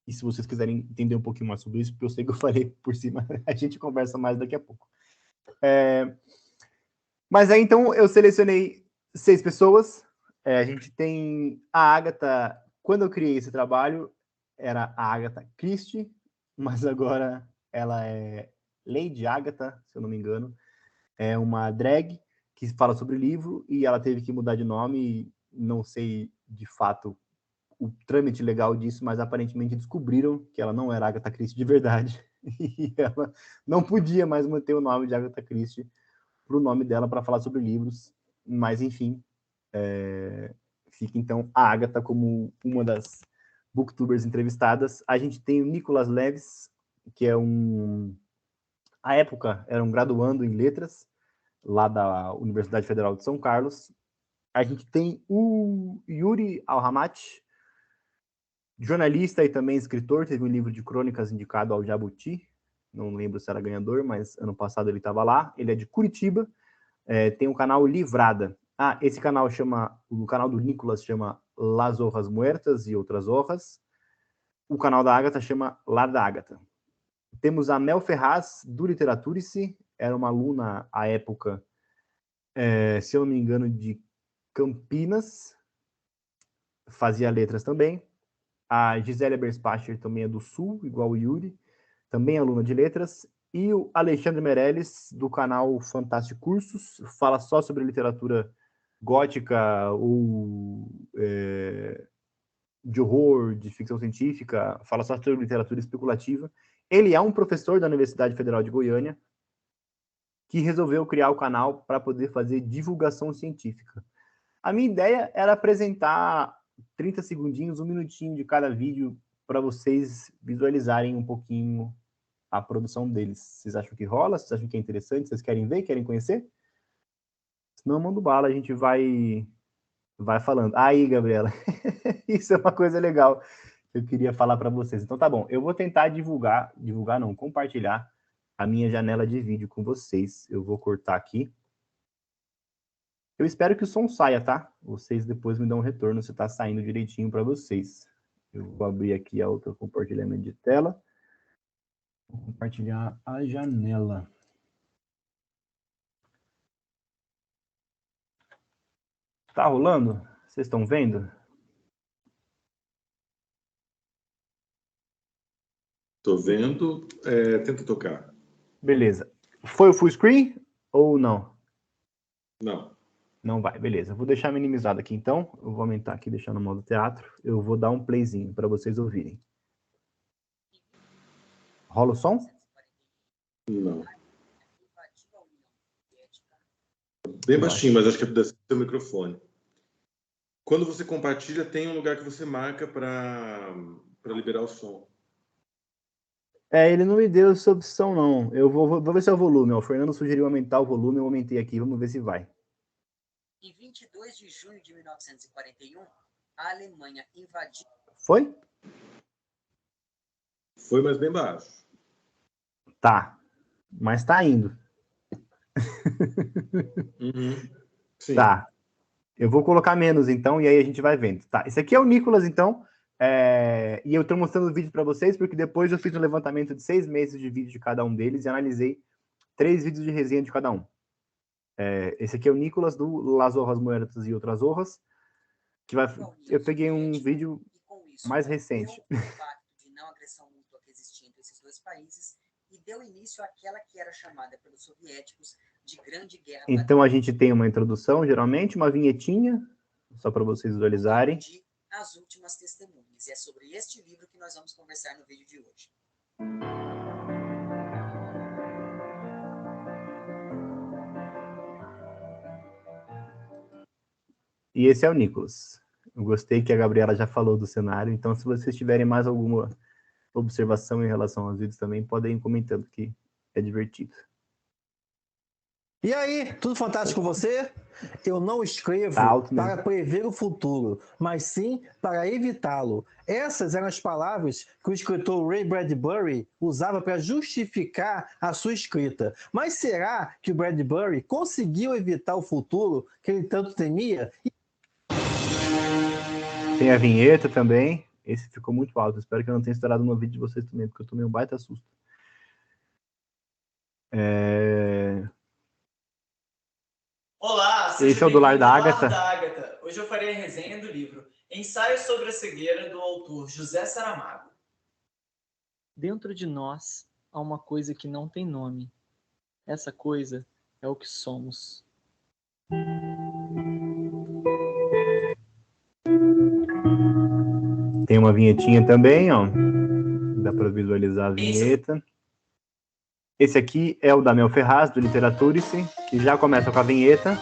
E se vocês quiserem entender um pouquinho mais sobre isso, porque eu sei que eu falei por cima, a gente conversa mais daqui a pouco. Mas aí, então, eu selecionei 6 pessoas. A gente tem a Agatha. Quando eu criei esse trabalho, era a Agatha Christie, mas agora ela é Lady Agatha, se eu não me engano. É uma drag que fala sobre livro e ela teve que mudar de nome. Não sei, de fato, o trâmite legal disso, mas aparentemente descobriram que ela não era Agatha Christie de verdade. E ela não podia mais manter o nome de Agatha Christie para o nome dela para falar sobre livros, mas enfim, fica então a Agatha como uma das booktubers entrevistadas. A gente tem o Nicolas Leves, que é à época era um graduando em letras, lá da Universidade Federal de São Carlos. A gente tem o Yuri Alhamat, jornalista e também escritor, teve um livro de crônicas indicado ao Jabuti, não lembro se era ganhador, mas ano passado ele estava lá. Ele é de Curitiba, tem um canal Livrada. Esse canal o canal do Nicolas chama Las Hojas Muertas e Outras Hojas. O canal da Agatha chama Lar da Agatha. Temos a Mel Ferraz, do Literaturice, era uma aluna à época, se eu não me engano, de Campinas, fazia letras também. A Gisélia Berspacher também é do Sul, igual o Yuri, também aluna de letras. E o Alexandre Meirelles, do canal Fantástico Cursos, fala só sobre literatura gótica ou de horror, de ficção científica, fala só sobre literatura especulativa. Ele é um professor da Universidade Federal de Goiânia que resolveu criar o canal para poder fazer divulgação científica. A minha ideia era apresentar 30 segundinhos, 1 minutinho de cada vídeo para vocês visualizarem um pouquinho a produção deles. Vocês acham que rola? Vocês acham que é interessante? Vocês querem ver? Querem conhecer? Se não, manda bala, a gente vai falando. Aí, Gabriela, isso é uma coisa legal que eu queria falar para vocês. Então tá bom, eu vou tentar divulgar não, compartilhar a minha janela de vídeo com vocês. Eu vou cortar aqui. Eu espero que o som saia, tá? Vocês depois me dão um retorno se tá saindo direitinho para vocês. Eu vou abrir aqui a outra compartilhamento de tela. Vou compartilhar a janela. Tá rolando? Vocês estão vendo? Tô vendo. Tenta tocar. Beleza. Foi o full screen ou não? Não. Não vai, beleza. Eu vou deixar minimizado aqui então. Eu vou aumentar aqui, deixar no modo teatro. Eu vou dar um playzinho para vocês ouvirem. Rola o som? Não. Bem baixinho, mas acho que é do seu microfone. Quando você compartilha, tem um lugar que você marca para liberar o som. Ele não me deu essa opção, não. Eu vou ver se é o volume. O Fernando sugeriu aumentar o volume, eu aumentei aqui. Vamos ver se vai. Em 22 de junho de 1941, a Alemanha invadiu... Foi? Foi, mas bem baixo. Tá. Mas tá indo. Sim. Tá. Eu vou colocar menos, então, e aí a gente vai vendo. Tá. Esse aqui é o Nicolas, então. E eu estou mostrando o vídeo para vocês, porque depois eu fiz um levantamento de 6 meses de vídeo de cada um deles e analisei 3 vídeos de resenha de cada um. Esse aqui é o Nicolas, do Las Hojas Muertas e Outras Hojas, que eu peguei um vídeo mais recente. O pacto de não agressão mútua que existia entre esses dois países e deu início àquela que era chamada pelos soviéticos de Grande Guerra. Então a gente tem uma introdução, geralmente, uma vinhetinha, só para vocês visualizarem. De As Últimas Testemunhas. E é sobre este livro que nós vamos conversar no vídeo de hoje. E esse é o Nicolas. Eu gostei que a Gabriela já falou do cenário, então se vocês tiverem mais alguma observação em relação aos vídeos também, podem ir comentando, que é divertido. E aí, tudo fantástico com você? Eu não escrevo para prever o futuro, mas sim para evitá-lo. Essas eram as palavras que o escritor Ray Bradbury usava para justificar a sua escrita. Mas será que o Bradbury conseguiu evitar o futuro que ele tanto temia? Tem a vinheta também. Esse ficou muito alto. Espero que eu não tenha estourado no vídeo de vocês também, porque eu tomei um baita susto. Olá, esse é o do Lar da Ágata. Hoje eu farei a resenha do livro Ensaio sobre a Cegueira, do autor José Saramago. Dentro de nós há uma coisa que não tem nome. Essa coisa é o que somos. Tem uma vinhetinha também, ó. Dá para visualizar a vinheta. Esse aqui é o da Mel Ferraz, do Literaturice, que já começa com a vinheta.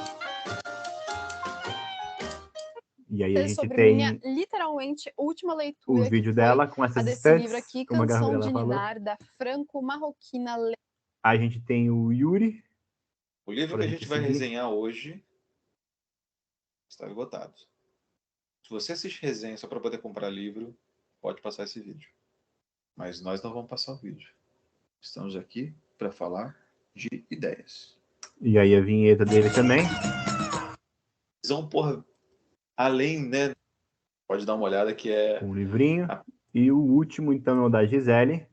E aí a gente tem minha, literalmente, última leitura, o vídeo dela com essas desse livro aqui, como a Canção Gabriela de falou. Ninar, da franco-marroquina. A gente tem o Yuri. O livro que a gente vai resenhar hoje está esgotado. Se você assiste resenha só para poder comprar livro, pode passar esse vídeo. Mas nós não vamos passar o vídeo. Estamos aqui para falar de ideias. E aí a vinheta dele também. Visão, porra, além, né? Pode dar uma olhada que é... Um livrinho. E o último, então, é o da Gisele.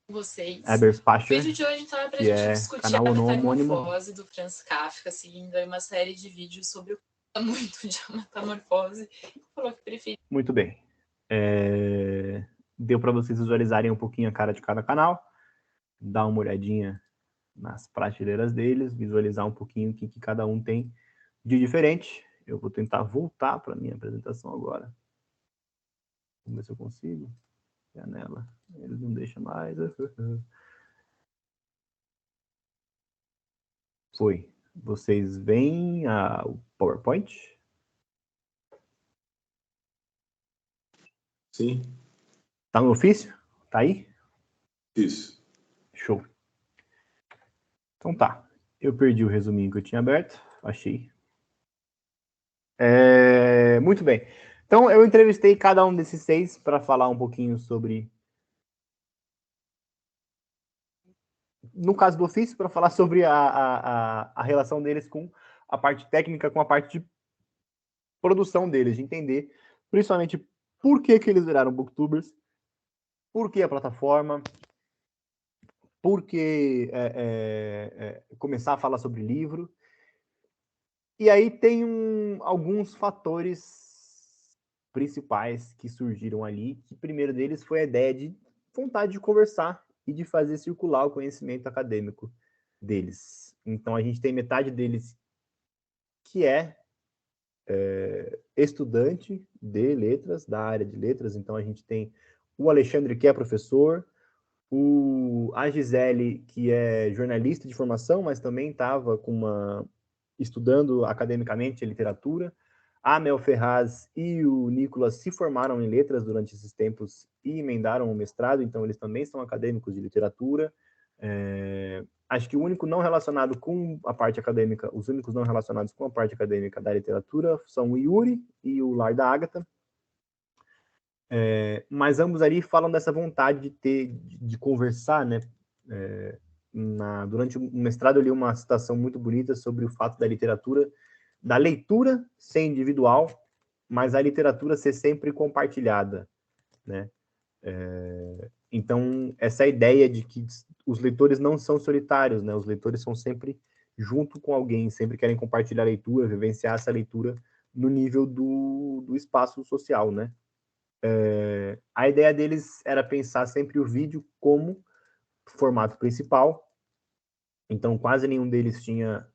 Vocês. Eberspacher, O vídeo de hoje, então, é pra que gente é discutir a canal homônimo metamorfose do Franz Kafka, seguindo aí uma série de vídeos sobre o muito de a metamorfose. Falou que preferia. Muito bem. Deu para vocês visualizarem um pouquinho a cara de cada canal. Dar uma olhadinha nas prateleiras deles, visualizar um pouquinho o que cada um tem de diferente. Eu vou tentar voltar para a minha apresentação agora. Vamos ver se eu consigo. Janela. Eles não deixam mais. Foi. Vocês veem o PowerPoint? Sim. Tá no ofício? Tá aí? Isso. Show. Então tá. Eu perdi o resuminho que eu tinha aberto. Achei. Muito bem. Então, eu entrevistei cada um desses 6 para falar um pouquinho sobre... No caso do ofício, para falar sobre a relação deles com a parte técnica, com a parte de produção deles, de entender, principalmente, por que eles viraram booktubers, por que a plataforma, por que começar a falar sobre livro. E aí tem alguns fatores principais que surgiram ali, que o primeiro deles foi a ideia de vontade de conversar e de fazer circular o conhecimento acadêmico deles. Então, a gente tem metade deles que é estudante de letras, da área de letras. Então, a gente tem o Alexandre, que é professor, a Gisele, que é jornalista de formação, mas também estava estudando academicamente a literatura. A Mel Ferraz e o Nicolas se formaram em letras durante esses tempos e emendaram o mestrado, então eles também são acadêmicos de literatura. Acho que o único não relacionado com a parte acadêmica, os únicos não relacionados com a parte acadêmica da literatura são o Yuri e o Lar da Ágata. Mas ambos ali falam dessa vontade de conversar, né? Durante o mestrado eu li uma citação muito bonita sobre o fato da leitura ser individual, mas a literatura ser sempre compartilhada, né? Então, essa ideia de que os leitores não são solitários, né? Os leitores são sempre junto com alguém, sempre querem compartilhar a leitura, vivenciar essa leitura no nível do espaço social, né? A ideia deles era pensar sempre o vídeo como formato principal, então quase nenhum deles tinha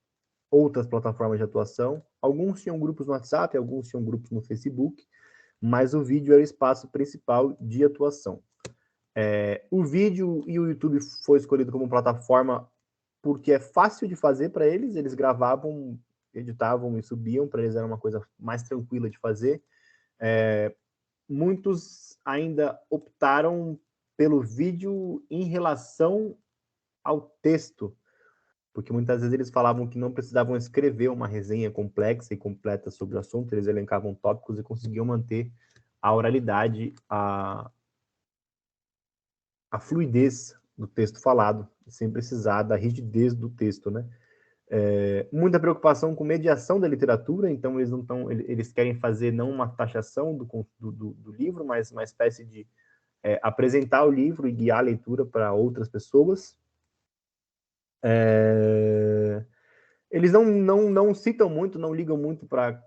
outras plataformas de atuação. Alguns tinham grupos no WhatsApp, alguns tinham grupos no Facebook, mas o vídeo era o espaço principal de atuação. O vídeo e o YouTube foi escolhido como plataforma porque é fácil de fazer para eles, eles gravavam, editavam e subiam, para eles era uma coisa mais tranquila de fazer. Muitos ainda optaram pelo vídeo em relação ao texto, porque muitas vezes eles falavam que não precisavam escrever uma resenha complexa e completa sobre o assunto, eles elencavam tópicos e conseguiam manter a oralidade, a fluidez do texto falado, sem precisar da rigidez do texto, né? Muita preocupação com mediação da literatura, então eles querem fazer não uma taxação do livro, mas uma espécie de apresentar o livro e guiar a leitura para outras pessoas. Eles não citam muito, não ligam muito para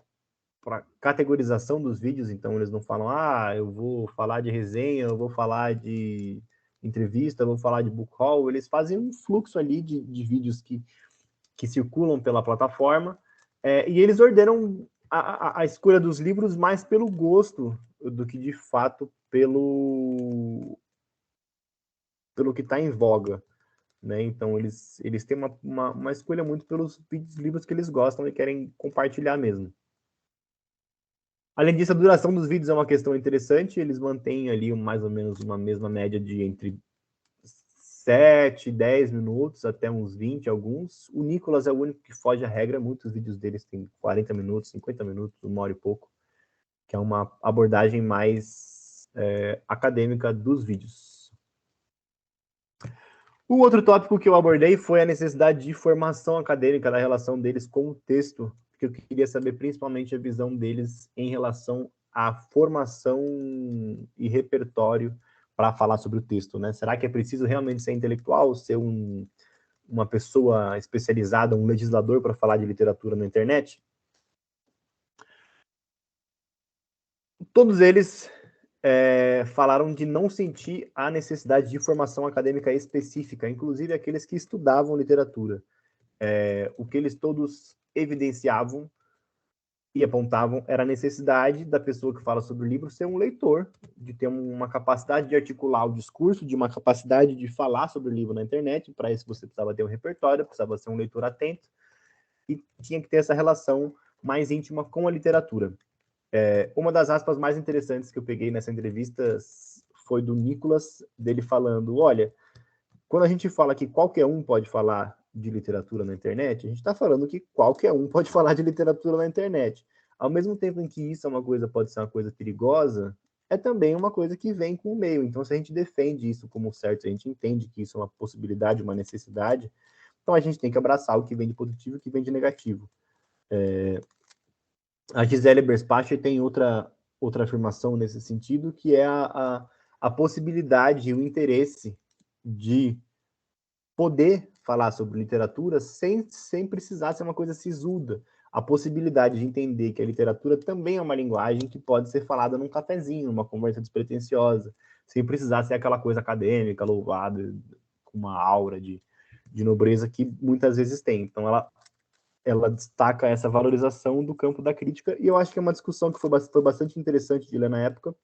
categorização dos vídeos, então eles não falam, eu vou falar de resenha, eu vou falar de entrevista, eu vou falar de book haul. Eles fazem um fluxo ali de vídeos que circulam pela plataforma, e eles ordenam a escolha dos livros mais pelo gosto do que, de fato, pelo que está em voga, né? Então, eles têm uma escolha muito pelos livros que eles gostam e querem compartilhar mesmo. Além disso, a duração dos vídeos é uma questão interessante, eles mantêm ali mais ou menos uma mesma média de entre 7, 10 minutos, até uns 20, alguns. O Nicolas é o único que foge à regra, muitos vídeos deles têm 40 minutos, 50 minutos, 1 hora e pouco, que é uma abordagem mais acadêmica dos vídeos. O outro tópico que eu abordei foi a necessidade de formação acadêmica da relação deles com o texto, porque eu queria saber principalmente a visão deles em relação à formação e repertório para falar sobre o texto, né? Será que é preciso realmente ser intelectual, ser uma pessoa especializada, um legislador para falar de literatura na internet? Todos eles falaram de não sentir a necessidade de formação acadêmica específica, inclusive aqueles que estudavam literatura. O que eles todos evidenciavam e apontavam era a necessidade da pessoa que fala sobre o livro ser um leitor, de ter uma capacidade de articular o discurso, de uma capacidade de falar sobre o livro na internet. Para isso você precisava ter um repertório, precisava ser um leitor atento, e tinha que ter essa relação mais íntima com a literatura. Uma das aspas mais interessantes que eu peguei nessa entrevista foi do Nicolas, dele falando, olha, quando a gente fala que qualquer um pode falar de literatura na internet, a gente está falando que qualquer um pode falar de literatura na internet. Ao mesmo tempo em que isso pode ser uma coisa perigosa, é também uma coisa que vem com o meio. Então, se a gente defende isso como certo, se a gente entende que isso é uma possibilidade, uma necessidade, então a gente tem que abraçar o que vem de positivo e o que vem de negativo. A Gisele Berspacher tem outra afirmação nesse sentido, que é a possibilidade e o interesse de poder falar sobre literatura sem precisar ser uma coisa sisuda. A possibilidade de entender que a literatura também é uma linguagem que pode ser falada num cafezinho, numa conversa despretensiosa, sem precisar ser aquela coisa acadêmica, louvada, com uma aura de nobreza que muitas vezes tem. Então, ela destaca essa valorização do campo da crítica, e eu acho que é uma discussão que foi bastante interessante de ler na época,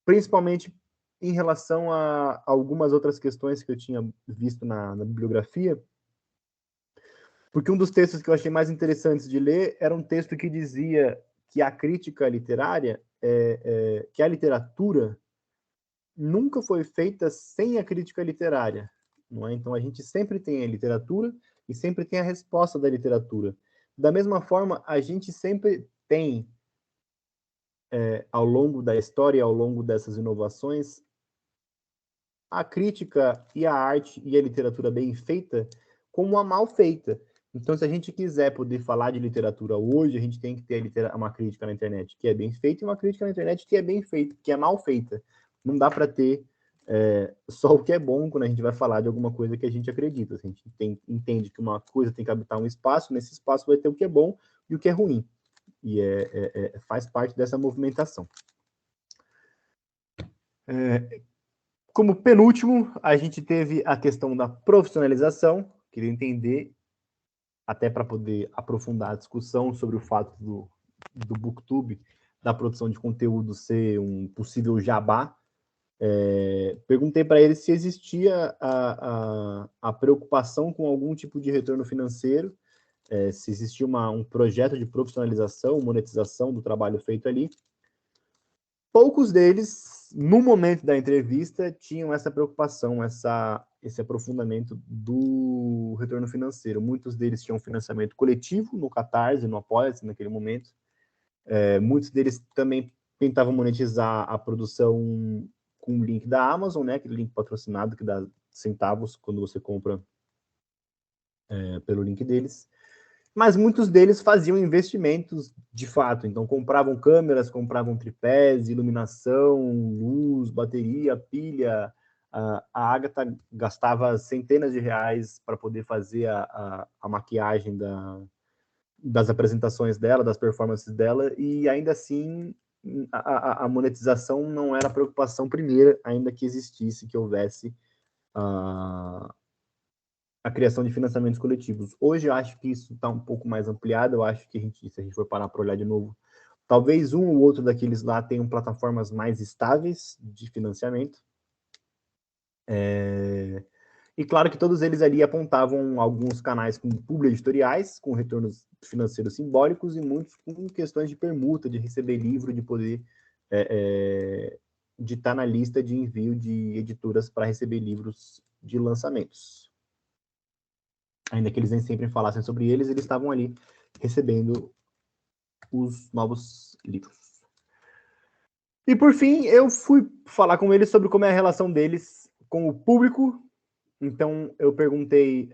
principalmente em relação a algumas outras questões que eu tinha visto na bibliografia, porque um dos textos que eu achei mais interessantes de ler era um texto que dizia que a crítica literária, que a literatura nunca foi feita sem a crítica literária, não é? Então a gente sempre tem a literatura e sempre tem a resposta da literatura. Da mesma forma, a gente sempre tem, ao longo da história, ao longo dessas inovações, a crítica e a arte e a literatura bem feita como a mal feita. Então, se a gente quiser poder falar de literatura hoje, a gente tem que ter uma crítica na internet que é bem feita e uma crítica na internet que é bem feita, que é mal feita. Não dá para ter só o que é bom quando a gente vai falar de alguma coisa que a gente acredita. A gente entende que uma coisa tem que habitar um espaço, nesse espaço vai ter o que é bom e o que é ruim. E faz parte dessa movimentação. Como penúltimo, a gente teve a questão da profissionalização. Queria entender, até para poder aprofundar a discussão sobre o fato do BookTube, da produção de conteúdo ser um possível jabá. Perguntei para ele se existia a preocupação com algum tipo de retorno financeiro, se existia um projeto de profissionalização, monetização do trabalho feito ali. Poucos deles, no momento da entrevista, tinham essa preocupação, esse aprofundamento do retorno financeiro. Muitos deles tinham financiamento coletivo no Catarse, no Apoia-se, naquele momento. Muitos deles também tentavam monetizar a produção com o link da Amazon, né? Aquele link patrocinado que dá centavos quando você compra pelo link deles. Mas muitos deles faziam investimentos de fato, então compravam câmeras, compravam tripés, iluminação, luz, bateria, pilha. A Agatha gastava centenas de reais para poder fazer a maquiagem das apresentações dela, das performances dela, e ainda assim a monetização não era a preocupação primeira, ainda que existisse, que houvesse a criação de financiamentos coletivos. Hoje eu acho que isso está um pouco mais ampliado, eu acho que se a gente for parar para olhar de novo, talvez um ou outro daqueles lá tenham plataformas mais estáveis de financiamento. E claro que todos eles ali apontavam alguns canais com publi editoriais, com retornos financeiros simbólicos, e muitos com questões de permuta, de receber livro, de poder de estar na lista de envio de editoras para receber livros de lançamentos. Ainda que eles nem sempre falassem sobre eles, eles estavam ali recebendo os novos livros. E por fim, eu fui falar com eles sobre como é a relação deles com o público. Então, eu perguntei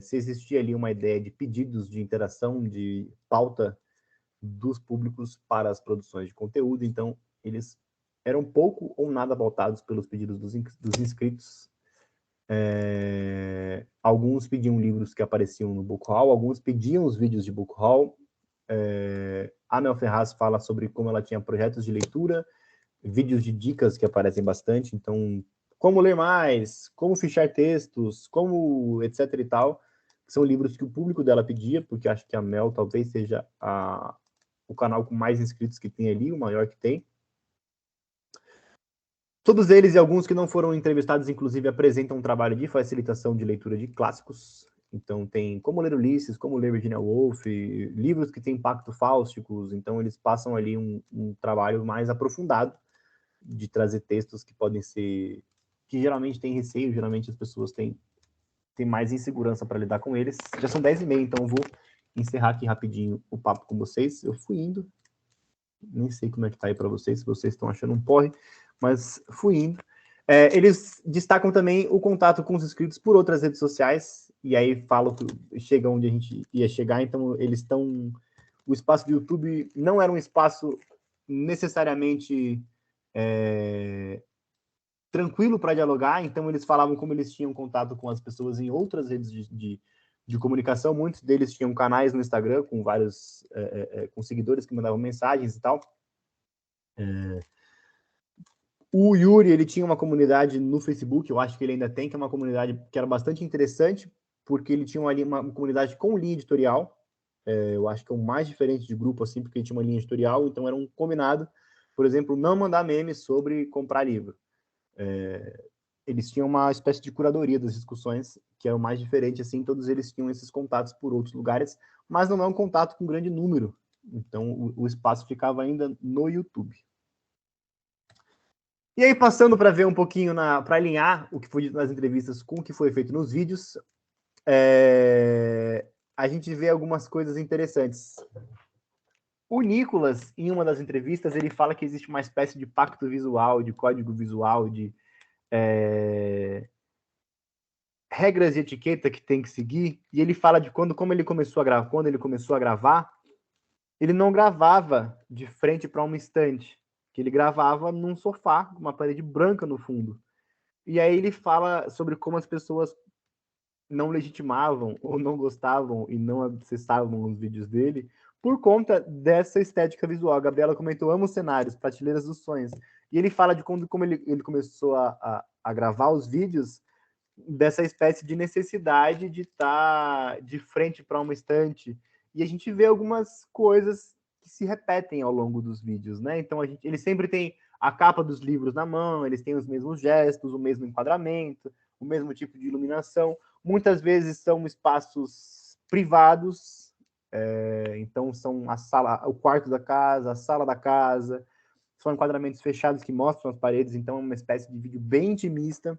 se existia ali uma ideia de pedidos de interação, de pauta dos públicos para as produções de conteúdo. Então, eles eram pouco ou nada pautados pelos pedidos dos inscritos. Alguns pediam livros que apareciam no Book Haul, alguns pediam os vídeos de Book Haul. A Mel Ferraz fala sobre como ela tinha projetos de leitura, vídeos de dicas que aparecem bastante, então, como ler mais, como fichar textos, como etc e tal, são livros que o público dela pedia, porque acho que a Mel talvez seja o canal com mais inscritos que tem ali, o maior que tem. Todos eles e alguns que não foram entrevistados, inclusive, apresentam um trabalho de facilitação de leitura de clássicos. Então, tem como ler Ulisses, como ler Virginia Woolf, livros que têm impacto fáusticos. Então, eles passam ali um trabalho mais aprofundado de trazer textos que podem ser... que geralmente tem receio, geralmente as pessoas têm mais insegurança para lidar com eles. Já são 10h30, então eu vou encerrar aqui rapidinho o papo com vocês. Eu fui indo. Nem sei como é que tá aí para vocês, se vocês estão achando um porre, mas fui indo. Eles destacam também o contato com os inscritos por outras redes sociais, e aí falo que chega onde a gente ia chegar, então eles estão... O espaço do YouTube não era um espaço necessariamente tranquilo para dialogar, então eles falavam como eles tinham contato com as pessoas em outras redes de comunicação. Muitos deles tinham canais no Instagram com vários com seguidores que mandavam mensagens e tal. O Yuri, ele tinha uma comunidade no Facebook, eu acho que ele ainda tem, que é uma comunidade que era bastante interessante, porque ele tinha ali uma comunidade com linha editorial. Eu acho que é o mais diferente de grupo, assim, porque ele tinha uma linha editorial, então era um combinado, por exemplo, não mandar memes sobre comprar livro. Eles tinham uma espécie de curadoria das discussões, que é o mais diferente, assim, todos eles tinham esses contatos por outros lugares, mas não é um contato com grande número, então o espaço ficava ainda no YouTube. E aí, passando para ver um pouquinho, para alinhar o que foi dito nas entrevistas com o que foi feito nos vídeos, a gente vê algumas coisas interessantes. O Nicolas, em uma das entrevistas, ele fala que existe uma espécie de pacto visual, de código visual, de regras de etiqueta que tem que seguir, e ele fala de quando ele começou a gravar, ele não gravava de frente para uma estante, que ele gravava num sofá, com uma parede branca no fundo. E aí ele fala sobre como as pessoas não legitimavam ou não gostavam e não acessavam os vídeos dele por conta dessa estética visual. A Gabriela comentou, amo cenários, prateleiras dos sonhos. E ele fala de como ele começou a gravar os vídeos dessa espécie de necessidade de estar de frente para uma estante. E a gente vê algumas coisas que se repetem ao longo dos vídeos, né? Então ele sempre tem a capa dos livros na mão, eles têm os mesmos gestos, o mesmo enquadramento, o mesmo tipo de iluminação. Muitas vezes são espaços privados, então são a sala, o quarto da casa, a sala da casa, são enquadramentos fechados que mostram as paredes, então é uma espécie de vídeo bem intimista.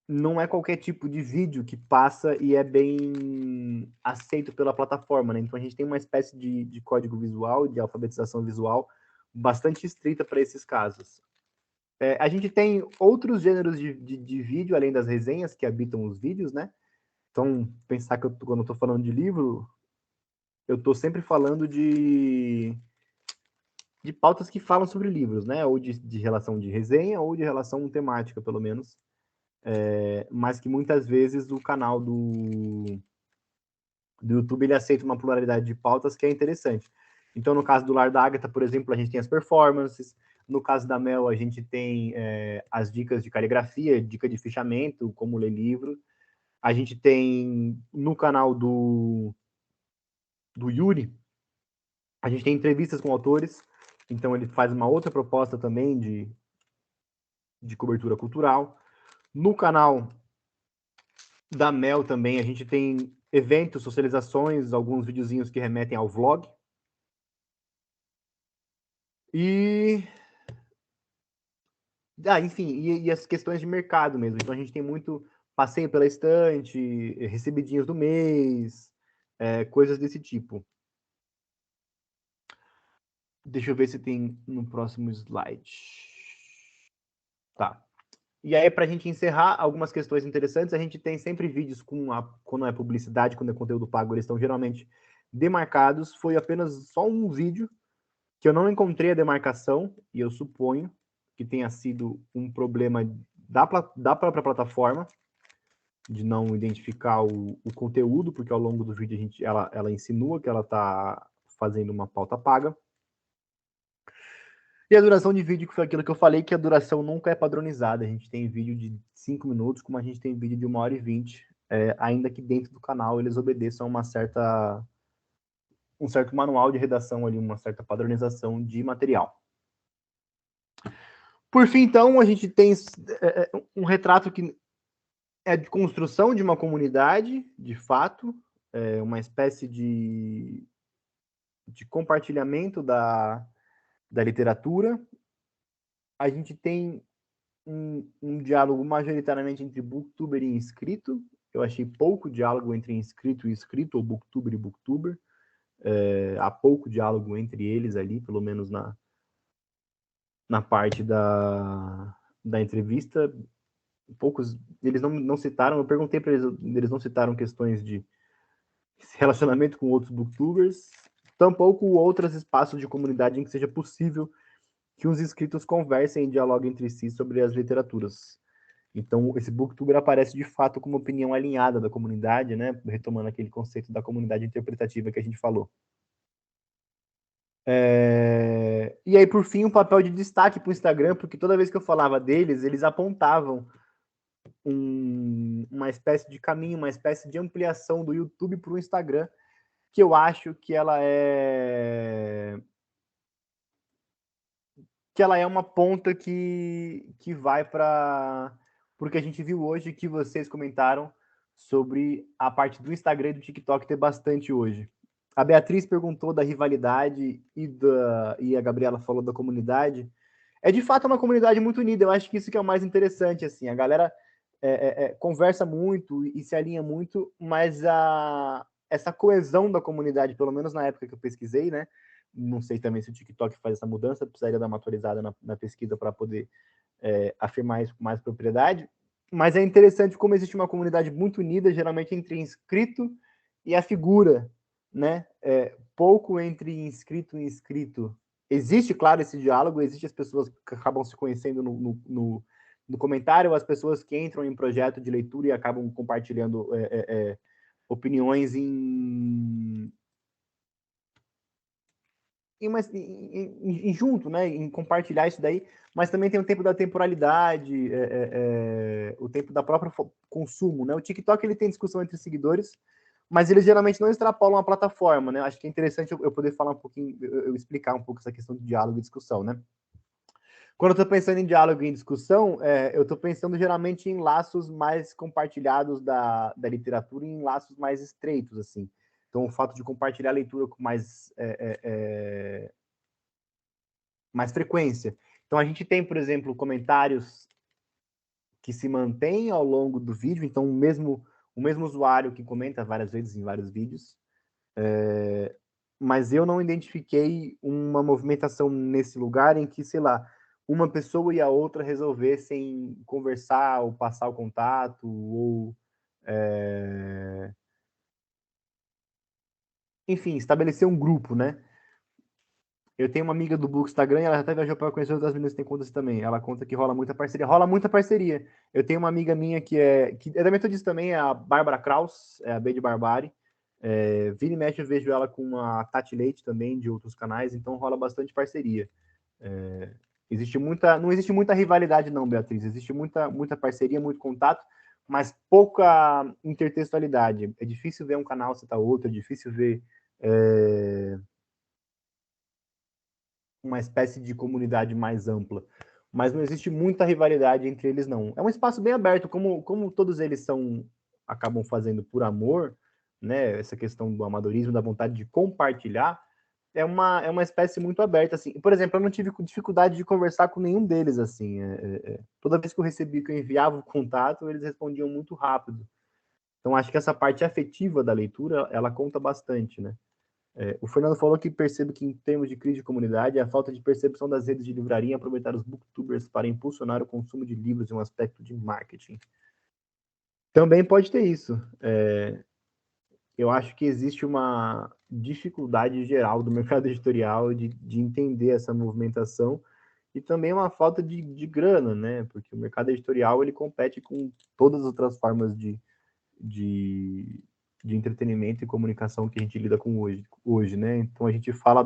Não é qualquer tipo de vídeo que passa e é bem aceito pela plataforma, né? Então a gente tem uma espécie de código visual, de alfabetização visual bastante estrita para esses casos. A gente tem outros gêneros de vídeo, além das resenhas, que habitam os vídeos, né? Então, pensar que quando eu estou falando de livro, eu estou sempre falando de pautas que falam sobre livros, né? Ou de relação de resenha, ou de relação temática, pelo menos. Mas que muitas vezes o canal do YouTube ele aceita uma pluralidade de pautas que é interessante. Então, no caso do Lar da Ágata, por exemplo, a gente tem as performances. No caso da Mel, a gente tem as dicas de caligrafia, dica de fichamento, como ler livro. A gente tem, no canal do Yuri, a gente tem entrevistas com autores. Então, ele faz uma outra proposta também de cobertura cultural. No canal da Mel também, a gente tem eventos, socializações, alguns videozinhos que remetem ao vlog. Enfim, e as questões de mercado mesmo. Então a gente tem muito passeio pela estante, recebidinhos do mês, coisas desse tipo. Deixa eu ver se tem no próximo slide. Tá. E aí, para a gente encerrar algumas questões interessantes, a gente tem sempre vídeos quando é publicidade, quando é conteúdo pago, eles estão geralmente demarcados. Foi apenas só um vídeo que eu não encontrei a demarcação, e eu suponho que tenha sido um problema da própria plataforma, de não identificar o conteúdo, porque ao longo do vídeo ela insinua que ela está fazendo uma pauta paga. E a duração de vídeo, que foi aquilo que eu falei, que a duração nunca é padronizada. A gente tem vídeo de 5 minutos, como a gente tem vídeo de 1h20, ainda que dentro do canal eles obedeçam um certo manual de redação ali, uma certa padronização de material. Por fim, então, a gente tem um retrato que é de construção de uma comunidade, de fato, uma espécie de compartilhamento da literatura. A gente tem um diálogo majoritariamente entre booktuber e inscrito. Eu achei pouco diálogo entre inscrito e inscrito, ou booktuber e booktuber. Há pouco diálogo entre eles ali, pelo menos na parte da entrevista. Poucos, eles não citaram, eu perguntei para eles não citaram questões de relacionamento com outros booktubers, tampouco outros espaços de comunidade em que seja possível que os inscritos conversem e dialoguem entre si sobre as literaturas. Então, esse booktuber aparece de fato como opinião alinhada da comunidade, né? Retomando aquele conceito da comunidade interpretativa que a gente falou. E aí, por fim, um papel de destaque para o Instagram, porque toda vez que eu falava deles, eles apontavam uma espécie de caminho, uma espécie de ampliação do YouTube para o Instagram, que eu acho que ela é uma ponta que vai para o que a gente viu hoje, que vocês comentaram sobre a parte do Instagram e do TikTok ter bastante hoje. A Beatriz perguntou da rivalidade e a Gabriela falou da comunidade. É de fato uma comunidade muito unida. Eu acho que isso que é o mais interessante. Assim, a galera conversa muito e se alinha muito, mas essa coesão da comunidade, pelo menos na época que eu pesquisei, né? Não sei também se o TikTok faz essa mudança, precisaria dar uma atualizada na pesquisa para poder afirmar isso com mais propriedade. Mas é interessante como existe uma comunidade muito unida, geralmente entre inscrito e a figura, né? Pouco entre inscrito e inscrito existe, claro, esse diálogo, existe as pessoas que acabam se conhecendo no comentário, as pessoas que entram em projeto de leitura e acabam compartilhando opiniões junto, né, em compartilhar isso daí, mas também tem o tempo da temporalidade, o tempo da própria consumo, né? O TikTok ele tem discussão entre seguidores, mas eles geralmente não extrapolam a plataforma, né? Acho que é interessante eu poder falar um pouquinho, eu explicar um pouco essa questão de diálogo e discussão, né? Quando eu estou pensando em diálogo e em discussão, eu estou pensando geralmente em laços mais compartilhados da literatura e em laços mais estreitos, assim. Então, o fato de compartilhar a leitura com mais frequência. Então, a gente tem, por exemplo, comentários que se mantêm ao longo do vídeo. Então, o mesmo usuário que comenta várias vezes em vários vídeos. Mas eu não identifiquei uma movimentação nesse lugar em que, sei lá, uma pessoa e a outra resolvessem conversar ou passar o contato ou enfim, estabelecer um grupo, né? Eu tenho uma amiga do Book Instagram e ela já até viajou para conhecer outras meninas que têm contas também. Ela conta que rola muita parceria. Rola muita parceria. Eu tenho uma amiga minha que é da Metodista também, é a Bárbara Kraus, é a B de Barbari. Vira e mexe eu vejo ela com a Tati Leite também, de outros canais, então rola bastante parceria. Não existe muita rivalidade não, Beatriz. Existe muita parceria, muito contato, mas pouca intertextualidade. É difícil ver um canal citar outro, é difícil ver uma espécie de comunidade mais ampla. Mas não existe muita rivalidade entre eles, não. É um espaço bem aberto, como todos eles acabam fazendo por amor, né? Essa questão do amadorismo, da vontade de compartilhar, é uma espécie muito aberta, assim. Por exemplo, eu não tive dificuldade de conversar com nenhum deles, assim. Toda vez que eu enviava o contato, eles respondiam muito rápido. Então, acho que essa parte afetiva da leitura, ela conta bastante, né? O Fernando falou que percebe que, em termos de crise de comunidade, a falta de percepção das redes de livraria em aproveitar os booktubers para impulsionar o consumo de livros em um aspecto de marketing. Também pode ter isso. Eu acho que existe uma dificuldade geral do mercado editorial de entender essa movimentação e também uma falta de grana, né? Porque o mercado editorial ele compete com todas as outras formas de entretenimento e comunicação que a gente lida com hoje, né? Então a gente fala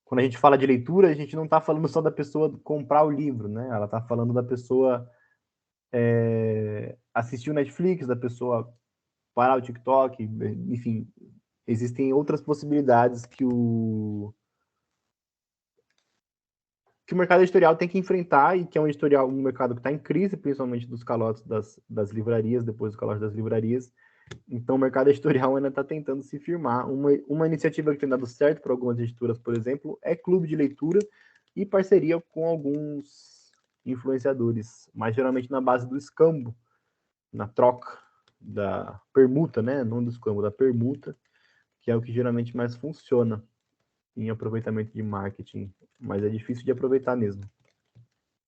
quando a gente fala de leitura, a gente não está falando só da pessoa comprar o livro, né? Ela está falando da pessoa assistir o Netflix, da pessoa parar o TikTok, enfim, existem outras possibilidades que o mercado editorial tem que enfrentar e que é um mercado que está em crise, principalmente dos calotes das livrarias, depois dos calotes das livrarias. Então, o mercado editorial ainda está tentando se firmar. Uma iniciativa que tem dado certo para algumas editoras, por exemplo, é clube de leitura e parceria com alguns influenciadores, mas geralmente na base do escambo, na troca da permuta, né? Não do escambo, da permuta, que é o que geralmente mais funciona em aproveitamento de marketing, mas é difícil de aproveitar mesmo.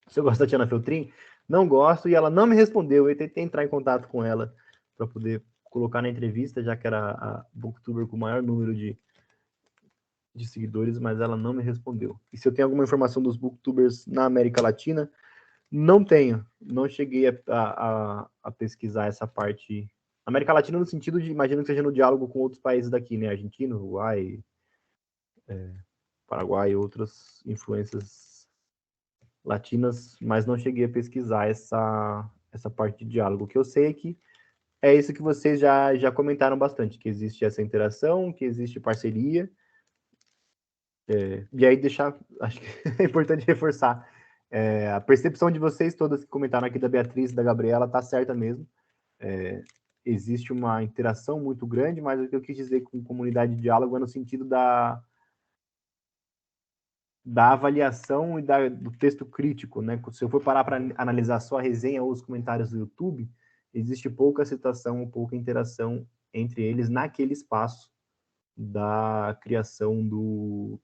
Você gosta da Tiana Feltrin? Não gosto, e ela não me respondeu. Eu tentei entrar em contato com ela para poder colocar na entrevista, já que era a booktuber com o maior número de seguidores, mas ela não me respondeu. E se eu tenho alguma informação dos booktubers na América Latina, não tenho. Não cheguei a pesquisar essa parte. América Latina no sentido de, imagino que seja no diálogo com outros países daqui, né? Argentina, Uruguai, Paraguai e outras influências latinas, mas não cheguei a pesquisar essa parte de diálogo. O que eu sei é que é isso que vocês já comentaram bastante, que existe essa interação, que existe parceria. E aí acho que é importante reforçar, a percepção de vocês todas que comentaram aqui, da Beatriz e da Gabriela, está certa mesmo. Existe uma interação muito grande, mas o que eu quis dizer com comunidade de diálogo é no sentido da avaliação e do texto crítico, né? Se eu for parar para analisar só a resenha ou os comentários do YouTube, existe pouca citação, pouca interação entre eles naquele espaço da criação do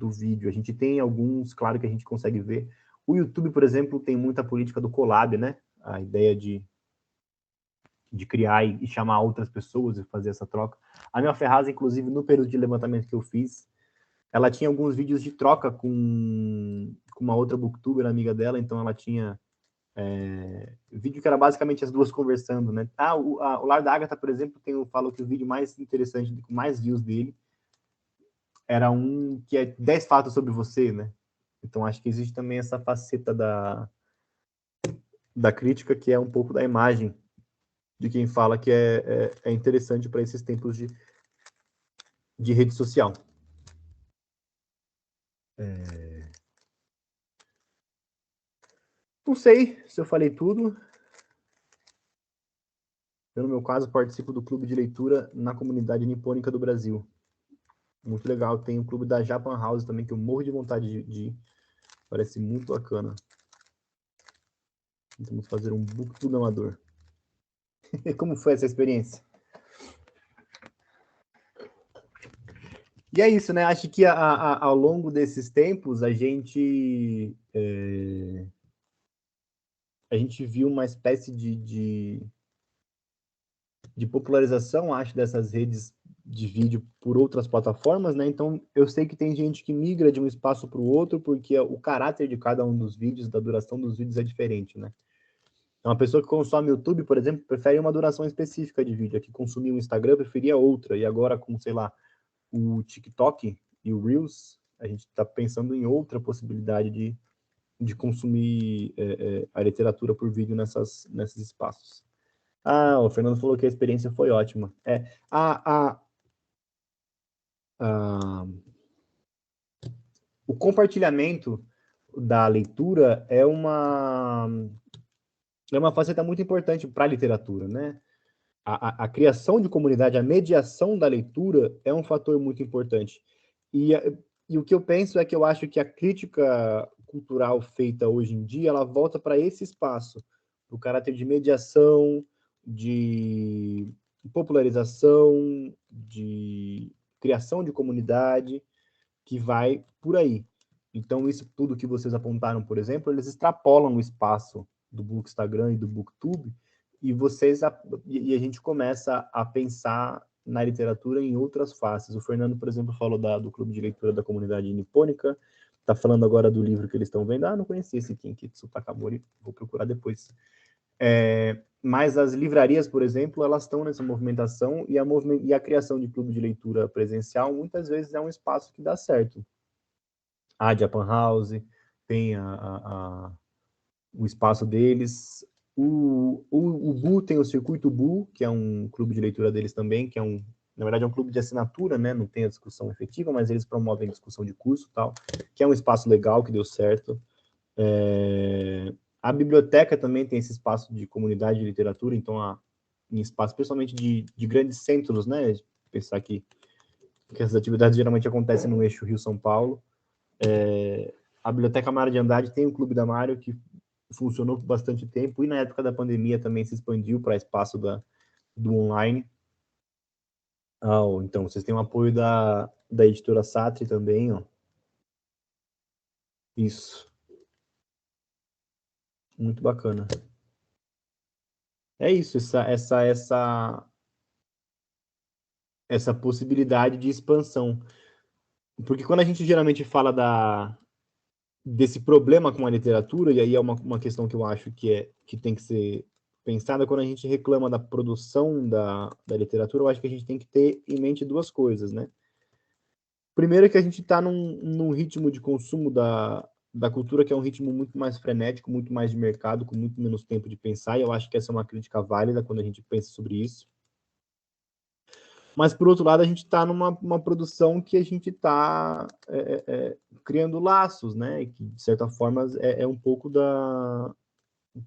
vídeo. A gente tem alguns, claro que a gente consegue ver. O YouTube, por exemplo, tem muita política do collab, né? A ideia de criar e chamar outras pessoas e fazer essa troca. A Mel Ferraz, inclusive, no período de levantamento que eu fiz, ela tinha alguns vídeos de troca com uma outra booktuber amiga dela, então ela tinha vídeo que era basicamente as duas conversando, né? O Lar da Agatha, por exemplo, eu falo que o vídeo mais interessante, com mais views dele, era um que é 10 fatos sobre você, né? Então acho que existe também essa faceta da crítica, que é um pouco da imagem de quem fala que é interessante para esses tempos de rede social. Não sei se eu falei tudo. Eu, no meu caso, participo do clube de leitura na comunidade nipônica do Brasil. Muito legal. Tem o clube da Japan House também, que eu morro de vontade de ir. Parece muito bacana. Vamos fazer um booktube amador. Como foi essa experiência? E é isso, né? Acho que ao longo desses tempos a gente viu uma espécie de popularização, acho, dessas redes de vídeo por outras plataformas, né? Então, eu sei que tem gente que migra de um espaço para o outro porque o caráter de cada um dos vídeos, da duração dos vídeos é diferente, né? Uma pessoa que consome YouTube, por exemplo, prefere uma duração específica de vídeo. A que consumia o Instagram preferia outra. E agora, com, sei lá, o TikTok e o Reels, a gente está pensando em outra possibilidade de consumir a literatura por vídeo nesses espaços. O Fernando falou que a experiência foi ótima. O compartilhamento da leitura é uma faceta muito importante para a literatura, né? A criação de comunidade, a mediação da leitura é um fator muito importante. E o que eu penso é que eu acho que a crítica cultural feita hoje em dia, ela volta para esse espaço, o caráter de mediação, de popularização, de criação de comunidade, que vai por aí. Então, isso tudo que vocês apontaram, por exemplo, eles extrapolam o espaço do Bookstagram e do Booktube, e a gente começa a pensar na literatura em outras faces. O Fernando, por exemplo, falou do clube de leitura da comunidade nipônica, está falando agora do livro que eles estão vendo. Não conhecia esse Kinki Takamori, vou procurar depois. Mas as livrarias, por exemplo, elas estão nessa movimentação, e a criação de clube de leitura presencial muitas vezes é um espaço que dá certo. A Japan House tem o espaço deles. O Bu tem o Circuito Bu, que é um clube de leitura deles também, que na verdade é um clube de assinatura, né? Não tem a discussão efetiva, mas eles promovem discussão de curso e tal, que é um espaço legal, que deu certo. A biblioteca também tem esse espaço de comunidade de literatura, então em espaços, principalmente de grandes centros, né? Pensar que essas atividades geralmente acontecem no eixo Rio-São Paulo. A Biblioteca Mário de Andrade tem o Clube da Mário, que funcionou por bastante tempo, e na época da pandemia também se expandiu para espaço do online. Então, vocês têm o apoio da editora Satri também, ó. Isso. Muito bacana. É isso, essa possibilidade de expansão. Porque quando a gente geralmente fala desse problema com a literatura, e aí é uma questão que eu acho que tem que ser pensada, quando a gente reclama da produção da literatura, eu acho que a gente tem que ter em mente duas coisas, né? Primeiro é que a gente está num ritmo de consumo da cultura que é um ritmo muito mais frenético, muito mais de mercado, com muito menos tempo de pensar, e eu acho que essa é uma crítica válida quando a gente pensa sobre isso. Mas, por outro lado, a gente está numa produção que a gente está criando laços, né? Que, de certa forma, é um pouco do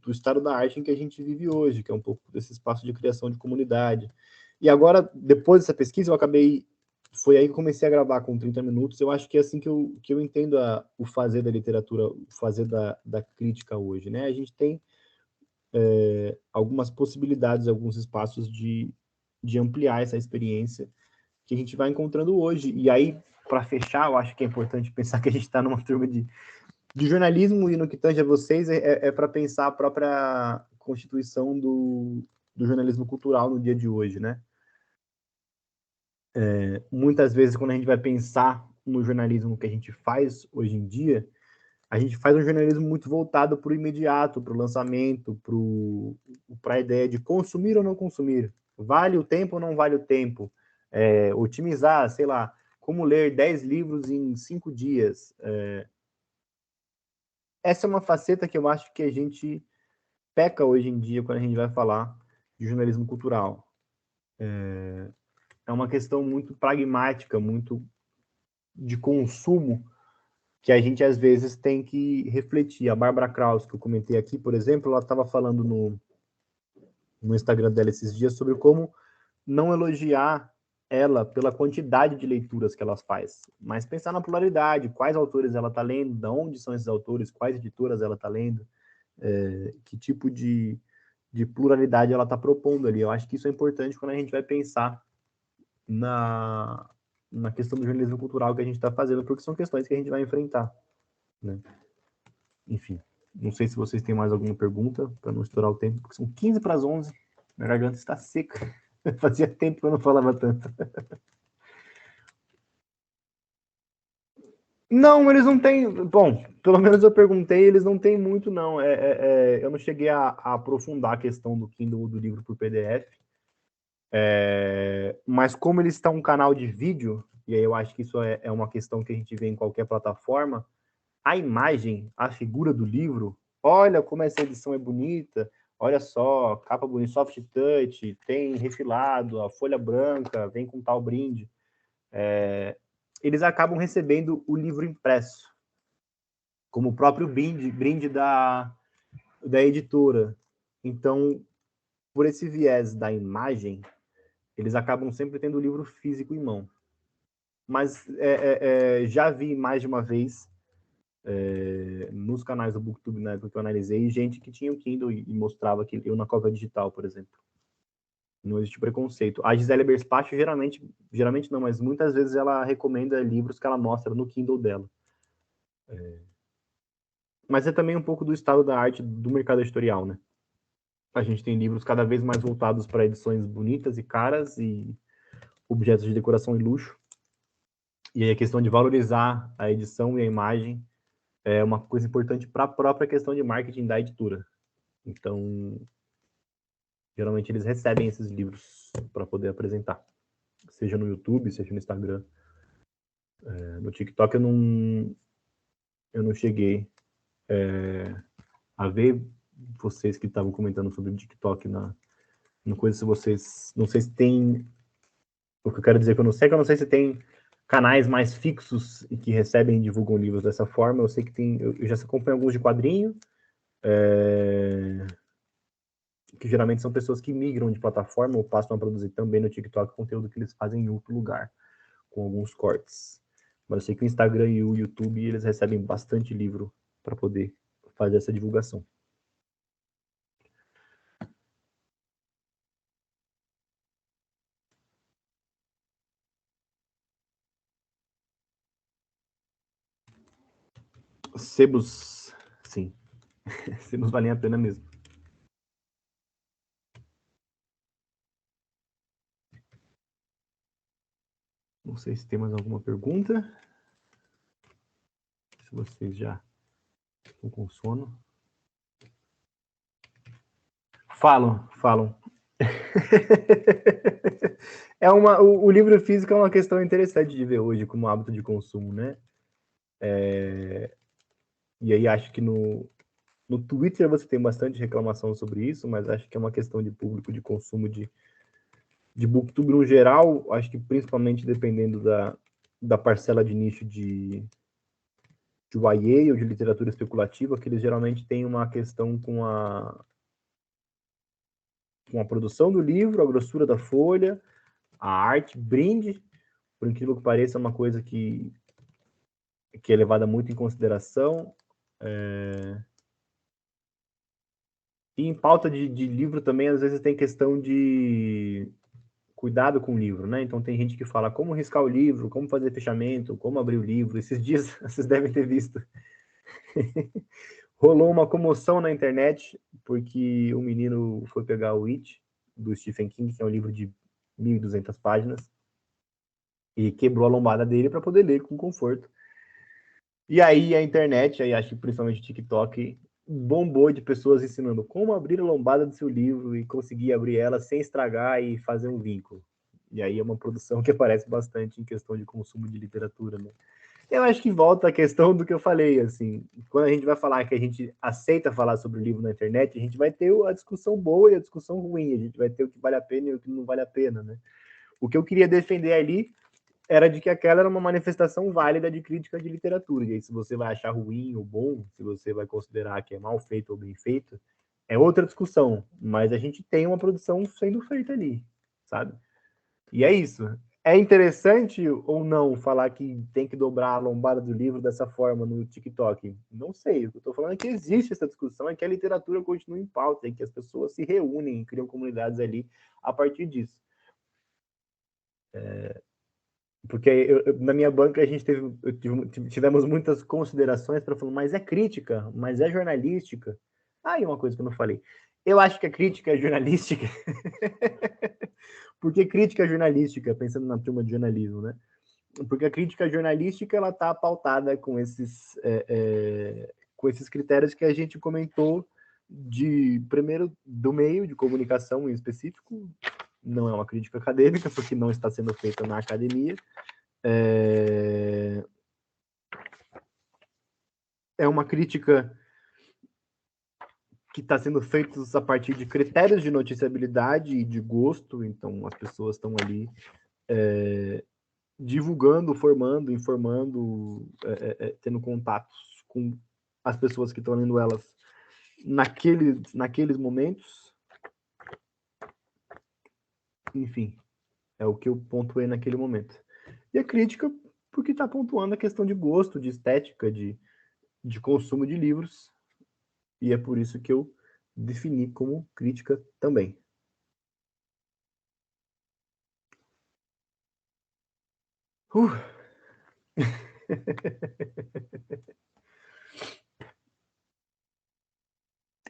estado da arte em que a gente vive hoje, que é um pouco desse espaço de criação de comunidade. E agora, depois dessa pesquisa, foi aí que eu comecei a gravar com 30 minutos. Eu acho que é assim que eu entendo o fazer da literatura, o fazer da crítica hoje, né? A gente tem algumas possibilidades, alguns espaços de ampliar essa experiência que a gente vai encontrando hoje. E aí, para fechar, eu acho que é importante pensar que a gente está numa turma de jornalismo, e no que tange a vocês, para pensar a própria constituição do jornalismo cultural no dia de hoje, né? Muitas vezes, quando a gente vai pensar no jornalismo que a gente faz hoje em dia, a gente faz um jornalismo muito voltado para o imediato, para o lançamento, para a ideia de consumir ou não consumir. Vale o tempo ou não vale o tempo? Otimizar, sei lá, como ler 10 livros em 5 dias. Essa é uma faceta que eu acho que a gente peca hoje em dia quando a gente vai falar de jornalismo cultural. É uma questão muito pragmática, muito de consumo, que a gente às vezes tem que refletir. A Bárbara Krause, que eu comentei aqui, por exemplo, ela estava falando no Instagram dela esses dias sobre como não elogiar ela pela quantidade de leituras que ela faz, mas pensar na pluralidade, quais autores ela está lendo, de onde são esses autores, quais editoras ela está lendo, que tipo de pluralidade ela está propondo ali. Eu acho que isso é importante quando a gente vai pensar na questão do jornalismo cultural que a gente está fazendo, porque são questões que a gente vai enfrentar, né? Enfim, não sei se vocês têm mais alguma pergunta, para não estourar o tempo, porque são 15 para as 11, minha garganta está seca. Fazia tempo que eu não falava tanto. Não, eles não têm. Bom, pelo menos eu perguntei, eles não têm muito, não. Eu não cheguei a aprofundar a questão do Kindle do livro por PDF. Mas como eles estão um canal de vídeo, e aí eu acho que isso é uma questão que a gente vê em qualquer plataforma, a imagem, a figura do livro, olha como essa edição é bonita, olha só, capa bonita, soft touch, tem refilado, a folha branca, vem com tal brinde. Eles acabam recebendo o livro impresso, como o próprio brinde da editora. Então, por esse viés da imagem, eles acabam sempre tendo o livro físico em mão. Mas já vi mais de uma vez nos canais do BookTube, na época que eu analisei, gente que tinha o Kindle e mostrava que eu na cópia digital, por exemplo. Não existe preconceito. A Gisele Berspacho, geralmente não, mas muitas vezes ela recomenda livros que ela mostra no Kindle dela. Mas é também um pouco do estado da arte do mercado editorial, né? A gente tem livros cada vez mais voltados para edições bonitas e caras e objetos de decoração e luxo. E aí a questão de valorizar a edição e a imagem é uma coisa importante para a própria questão de marketing da editora. Então, geralmente eles recebem esses livros para poder apresentar, seja no YouTube, seja no Instagram. No TikTok eu não cheguei a ver vocês que estavam comentando sobre o TikTok no coisa, se vocês, não sei se tem, o que eu quero dizer que eu não sei se tem canais mais fixos e que recebem e divulgam livros dessa forma. Eu sei que tem, eu já acompanho alguns de quadrinho, que geralmente são pessoas que migram de plataforma ou passam a produzir também no TikTok conteúdo que eles fazem em outro lugar, com alguns cortes. Mas eu sei que o Instagram e o YouTube, eles recebem bastante livro para poder fazer essa divulgação. Sebos, sim. Sebos valem a pena mesmo. Não sei se tem mais alguma pergunta. Se vocês já estão com sono. Falam. O livro físico é uma questão interessante de ver hoje como hábito de consumo, né? E aí acho que no Twitter você tem bastante reclamação sobre isso, mas acho que é uma questão de público, de consumo de BookTube no geral. Acho que principalmente dependendo da parcela de nicho de YA ou de literatura especulativa, que eles geralmente têm uma questão com a produção do livro, a grossura da folha, a arte, brinde, por incrível que pareça, é uma coisa que é levada muito em consideração. E em pauta de livro também, às vezes tem questão de cuidado com o livro, né? Então tem gente que fala como riscar o livro, como fazer fechamento, como abrir o livro. Esses dias vocês devem ter visto. Rolou uma comoção na internet porque o menino foi pegar o It, do Stephen King, que é um livro de 1.200 páginas, E quebrou a lombada dele para poder ler com conforto. E aí a internet, aí acho que principalmente o TikTok, bombou de pessoas ensinando como abrir a lombada do seu livro e conseguir abrir ela sem estragar e fazer um vínculo. E aí é uma produção que aparece bastante em questão de consumo de literatura, né? Eu acho que volta a questão do que eu falei, assim, quando a gente vai falar que a gente aceita falar sobre o livro na internet, a gente vai ter a discussão boa e a discussão ruim, a gente vai ter o que vale a pena e o que não vale a pena, né? O que eu queria defender ali era de que aquela era uma manifestação válida de crítica de literatura, e aí se você vai achar ruim ou bom, se você vai considerar que é mal feito ou bem feito, é outra discussão, mas a gente tem uma produção sendo feita ali, sabe? E é isso. É interessante ou não falar que tem que dobrar a lombada do livro dessa forma no TikTok? Não sei. O que eu estou falando é que existe essa discussão, é que a literatura continua em pauta, e que as pessoas se reúnem, criam comunidades ali a partir disso. Porque na minha banca a gente tivemos muitas considerações para falar, mas é crítica, mas é jornalística. Ah, e uma coisa que eu não falei. Eu acho que a crítica é jornalística. Por que crítica jornalística? Pensando na turma de jornalismo, né? Porque a crítica jornalística ela está pautada com esses critérios que a gente comentou primeiro do meio de comunicação em específico, não é uma crítica acadêmica porque não está sendo feita na academia, é uma crítica que está sendo feita a partir de critérios de noticiabilidade e de gosto, então as pessoas estão ali divulgando, formando, informando, tendo contatos com as pessoas que estão lendo elas naqueles momentos. Enfim, é o que eu pontuei naquele momento. E a crítica, porque está pontuando a questão de gosto, de estética, de consumo de livros, e é por isso que eu defini como crítica também.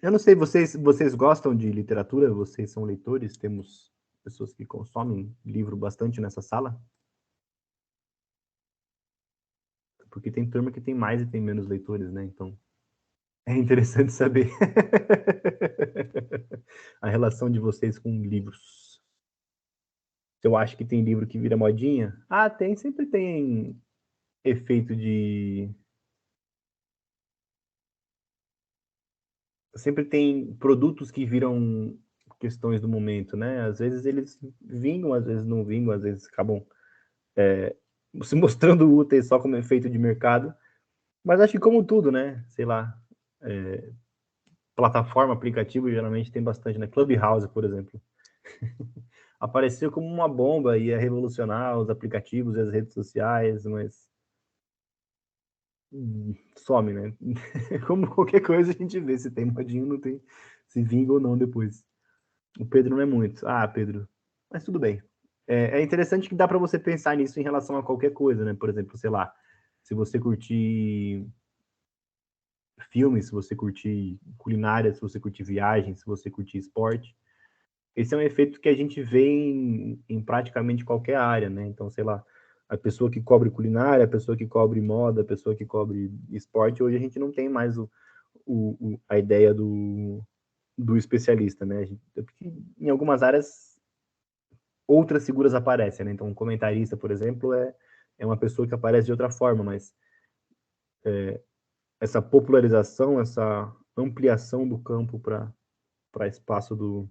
Eu não sei, vocês gostam de literatura? Vocês são leitores? Temos pessoas que consomem livro bastante nessa sala? Porque tem turma que tem mais e tem menos leitores, né? Então, é interessante saber a relação de vocês com livros. Eu acho que tem livro que vira modinha. Ah, tem, sempre tem efeito de... Sempre tem produtos que viram questões do momento, né? Às vezes eles vingam, às vezes não vingam, às vezes acabam se mostrando úteis só como efeito de mercado. Mas acho que como tudo, né? Sei lá, plataforma, aplicativo, geralmente tem bastante, né? Clubhouse, por exemplo. Apareceu como uma bomba e ia revolucionar os aplicativos e as redes sociais, mas some, né? Como qualquer coisa a gente vê se tem modinho, não tem, se vinga ou não depois. O Pedro não é muito. Ah, Pedro, mas tudo bem. É interessante que dá para você pensar nisso em relação a qualquer coisa, né? Por exemplo, sei lá, se você curtir filmes, se você curtir culinária, se você curtir viagem, se você curtir esporte, esse é um efeito que a gente vê em praticamente qualquer área, né? Então, sei lá, a pessoa que cobre culinária, a pessoa que cobre moda, a pessoa que cobre esporte, hoje a gente não tem mais a ideia do especialista, né? Porque em algumas áreas outras figuras aparecem, né? Então, um comentarista, por exemplo, é uma pessoa que aparece de outra forma, mas essa popularização, essa ampliação do campo para espaço do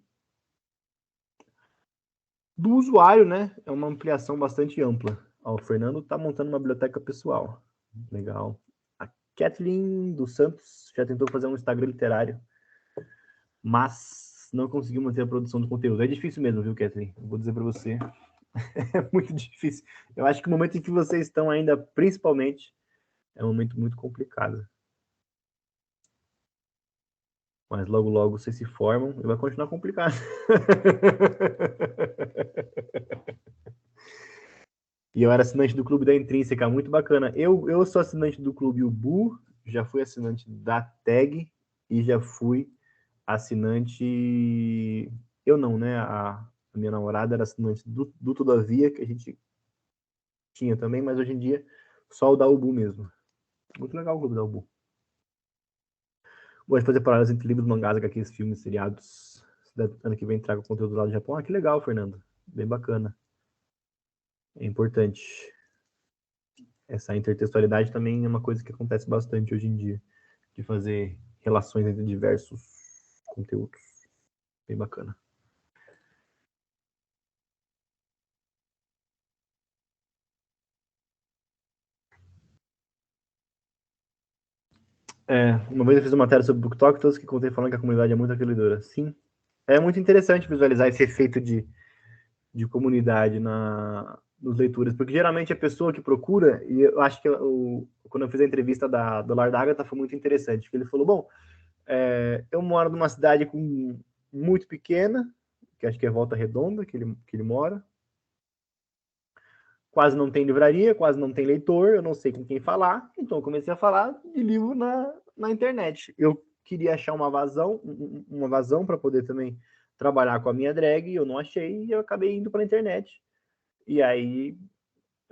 usuário, né? É uma ampliação bastante ampla. Ó, o Fernando está montando uma biblioteca pessoal. Legal. A Kathleen dos Santos já tentou fazer um Instagram literário, mas não conseguiu manter a produção do conteúdo. É difícil mesmo, viu, Kathleen? Eu vou dizer para você. É muito difícil. Eu acho que o momento em que vocês estão ainda, principalmente, é um momento muito complicado. Mas logo, logo vocês se formam e vai continuar complicado. E eu era assinante do Clube da Intrínseca, muito bacana. Eu sou assinante do Clube Ubu, já fui assinante da Tag e já fui assinante... Eu não, né? A minha namorada era assinante do Todavia, que a gente tinha também, mas hoje em dia só o da Ubu mesmo. Muito legal o clube da Ubu. Gosto de fazer paralelas entre livros, mangás, HQs, filmes, seriados. Ano que vem trago conteúdo lá do Japão. Ah, que legal, Fernando. Bem bacana. É importante. Essa intertextualidade também é uma coisa que acontece bastante hoje em dia. De fazer relações entre diversos conteúdos. Bem bacana. Uma vez eu fiz uma matéria sobre BookTok, todos que contei falando que a comunidade é muito acolhedora. Sim, é muito interessante visualizar esse efeito de comunidade nos leituras, porque geralmente a pessoa que procura, e eu acho que quando eu fiz a entrevista do Lord Agatha foi muito interessante, que ele falou, bom, eu moro numa cidade muito pequena, que acho que é Volta Redonda, que ele mora, quase não tem livraria, quase não tem leitor, eu não sei com quem falar, então eu comecei a falar de livro na internet. Eu queria achar uma vazão para poder também trabalhar com a minha drag, eu não achei, e eu acabei indo para a internet. E aí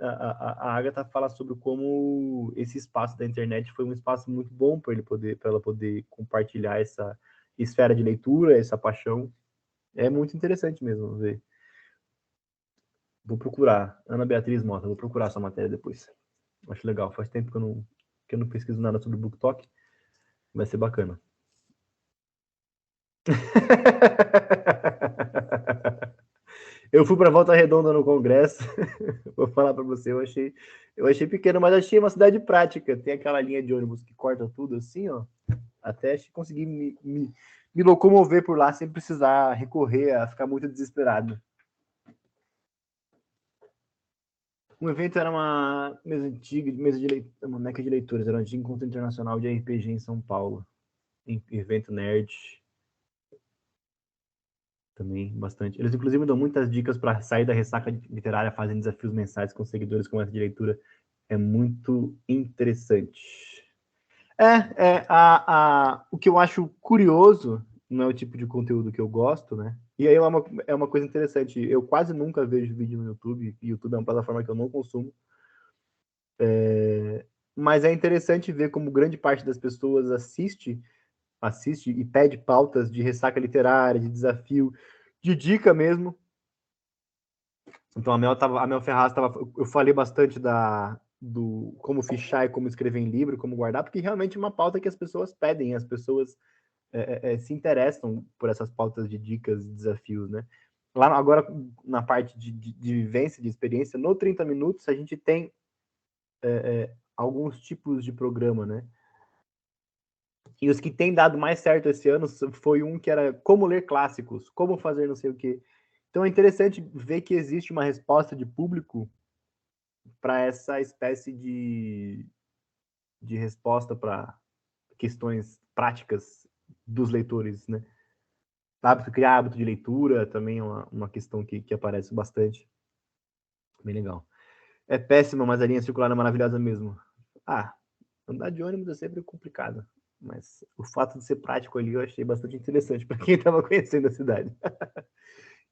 a Agatha fala sobre como esse espaço da internet foi um espaço muito bom para ela poder compartilhar essa esfera de leitura, essa paixão. É muito interessante mesmo ver. Vou procurar. Ana Beatriz Mota, vou procurar essa matéria depois. Acho legal. Faz tempo que eu não pesquiso nada sobre o BookTok. Vai ser bacana. Eu fui para Volta Redonda no congresso. Vou falar para você, eu achei pequeno, mas achei uma cidade prática. Tem aquela linha de ônibus que corta tudo assim, ó. Até conseguir me locomover por lá sem precisar recorrer a ficar muito desesperado. Um evento era uma mesa antiga, uma meca de leitores, era um antigo encontro internacional de RPG em São Paulo. Evento nerd. Também, bastante. Eles, inclusive, dão muitas dicas para sair da ressaca literária, fazendo desafios mensais com seguidores com essa de leitura. É muito interessante. O que eu acho curioso, não é o tipo de conteúdo que eu gosto, né? E aí é uma coisa interessante. Eu quase nunca vejo vídeo no YouTube. YouTube é uma plataforma que eu não consumo. Mas é interessante ver como grande parte das pessoas assiste e pede pautas de ressaca literária, de desafio, de dica mesmo. Então a Mel Ferraz eu falei bastante do como fichar e como escrever em livro, como guardar, porque realmente é uma pauta que as pessoas pedem, as pessoas se interessam por essas pautas de dicas e desafios, né? Lá agora, na parte de vivência, de experiência, no 30 Minutos, a gente tem alguns tipos de programa, né? E os que têm dado mais certo esse ano foi um que era como ler clássicos, como fazer não sei o quê. Então é interessante ver que existe uma resposta de público para essa espécie de resposta para questões práticas dos leitores, né? Criar hábito de leitura também é uma questão que aparece bastante. Bem legal. É péssima, mas a linha circular é maravilhosa mesmo. Andar de ônibus é sempre complicado, mas o fato de ser prático ali eu achei bastante interessante para quem estava conhecendo a cidade.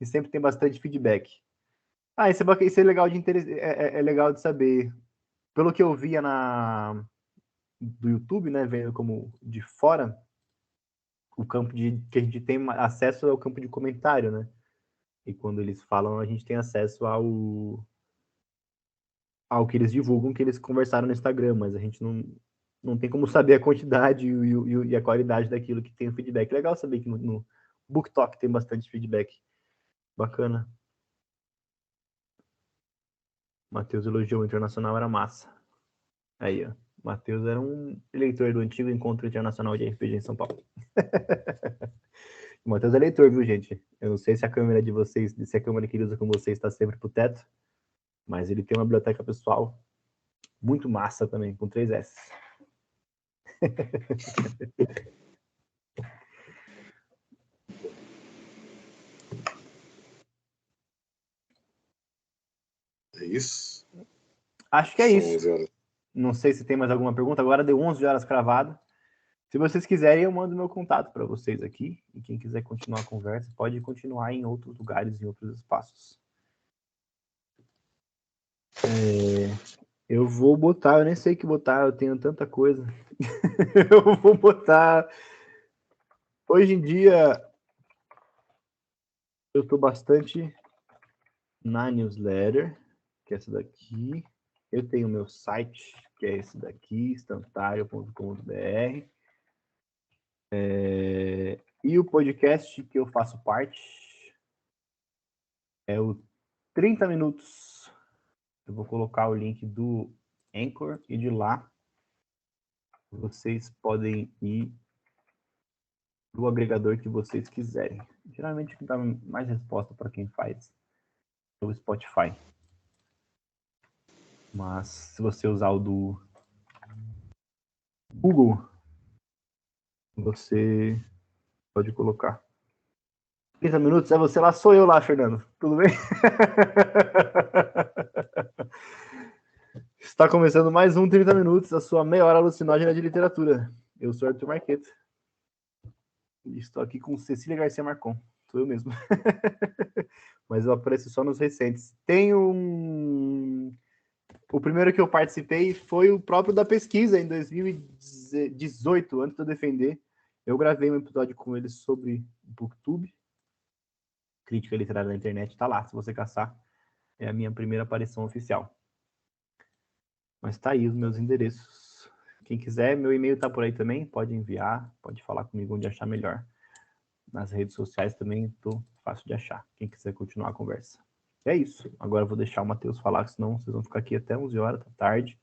E sempre tem bastante feedback. Isso é legal legal de saber. Pelo que eu via do YouTube, né, vendo como de fora, o campo que a gente tem acesso é o campo de comentário, né? E quando eles falam, a gente tem acesso ao que eles divulgam, que eles conversaram no Instagram, mas a gente não tem como saber a quantidade e a qualidade daquilo que tem o feedback. Legal saber que no BookTok tem bastante feedback. Bacana. Matheus elogiou o Internacional, era massa. Aí, ó. Matheus era um eleitor do antigo Encontro Internacional de RPG em São Paulo. O Matheus é leitor, viu, gente? Eu não sei se a câmera de vocês, se a câmera que ele usa com vocês está sempre pro teto, mas ele tem uma biblioteca pessoal muito massa também, com 3 S. É isso? Acho que é isso. Não sei se tem mais alguma pergunta. Agora deu 11 horas cravado. Se vocês quiserem, eu mando meu contato para vocês aqui. E quem quiser continuar a conversa, pode continuar em outros lugares, em outros espaços. Eu vou botar, eu nem sei o que botar, eu tenho tanta coisa. Eu vou botar. Hoje em dia, eu estou bastante na newsletter, que é essa daqui. Eu tenho meu site, que é esse daqui, instantario.com.br. E o podcast que eu faço parte é o 30 Minutos. Eu vou colocar o link do Anchor e de lá vocês podem ir do agregador que vocês quiserem. Geralmente dá mais resposta para quem faz o Spotify. Mas se você usar o do Google, você pode colocar 30 minutos. É você lá, sou eu lá, Fernando. Tudo bem? Está começando mais um 30 Minutos, a sua meia hora alucinógena de literatura. Eu sou Arthur Marqueto. Estou aqui com Cecília Garcia Marcon. Sou eu mesmo. Mas eu apareço só nos recentes. Tem um... O primeiro que eu participei foi o próprio da pesquisa, em 2018, antes de eu defender. Eu gravei um episódio com eles sobre BookTube. Crítica literária na internet. Tá lá, se você caçar. É a minha primeira aparição oficial. Mas tá aí os meus endereços. Quem quiser, meu e-mail tá por aí também. Pode enviar, pode falar comigo onde achar melhor. Nas redes sociais também tô fácil de achar. Quem quiser continuar a conversa. É isso. Agora eu vou deixar o Matheus falar, senão vocês vão ficar aqui até 11 horas da tarde.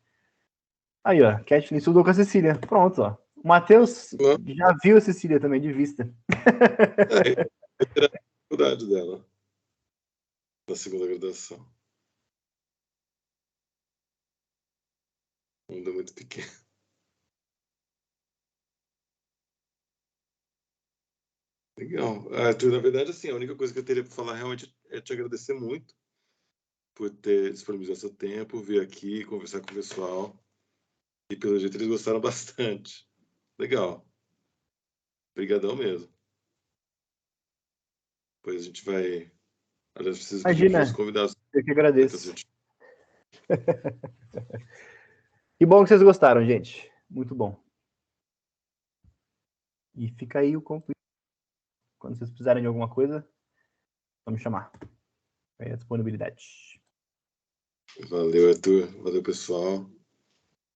Aí, ó. Kathleen estudou com a Cecília. Pronto, ó. O Matheus já viu a Cecília também, de vista. É a faculdade dela. Na segunda graduação. Um mundo muito pequeno. Legal. Arthur, na verdade, assim, a única coisa que eu teria para falar realmente é te agradecer muito por ter disponibilizado seu tempo, vir aqui, conversar com o pessoal. E, pelo jeito, eles gostaram bastante. Legal. Obrigadão mesmo. Depois a gente vai... Aliás, preciso pedir para os convidados. Eu que agradeço. Que bom que vocês gostaram, gente. Muito bom. E fica aí o convite. Quando vocês precisarem de alguma coisa, só me chamar. É a disponibilidade. Valeu, Arthur. Valeu, pessoal.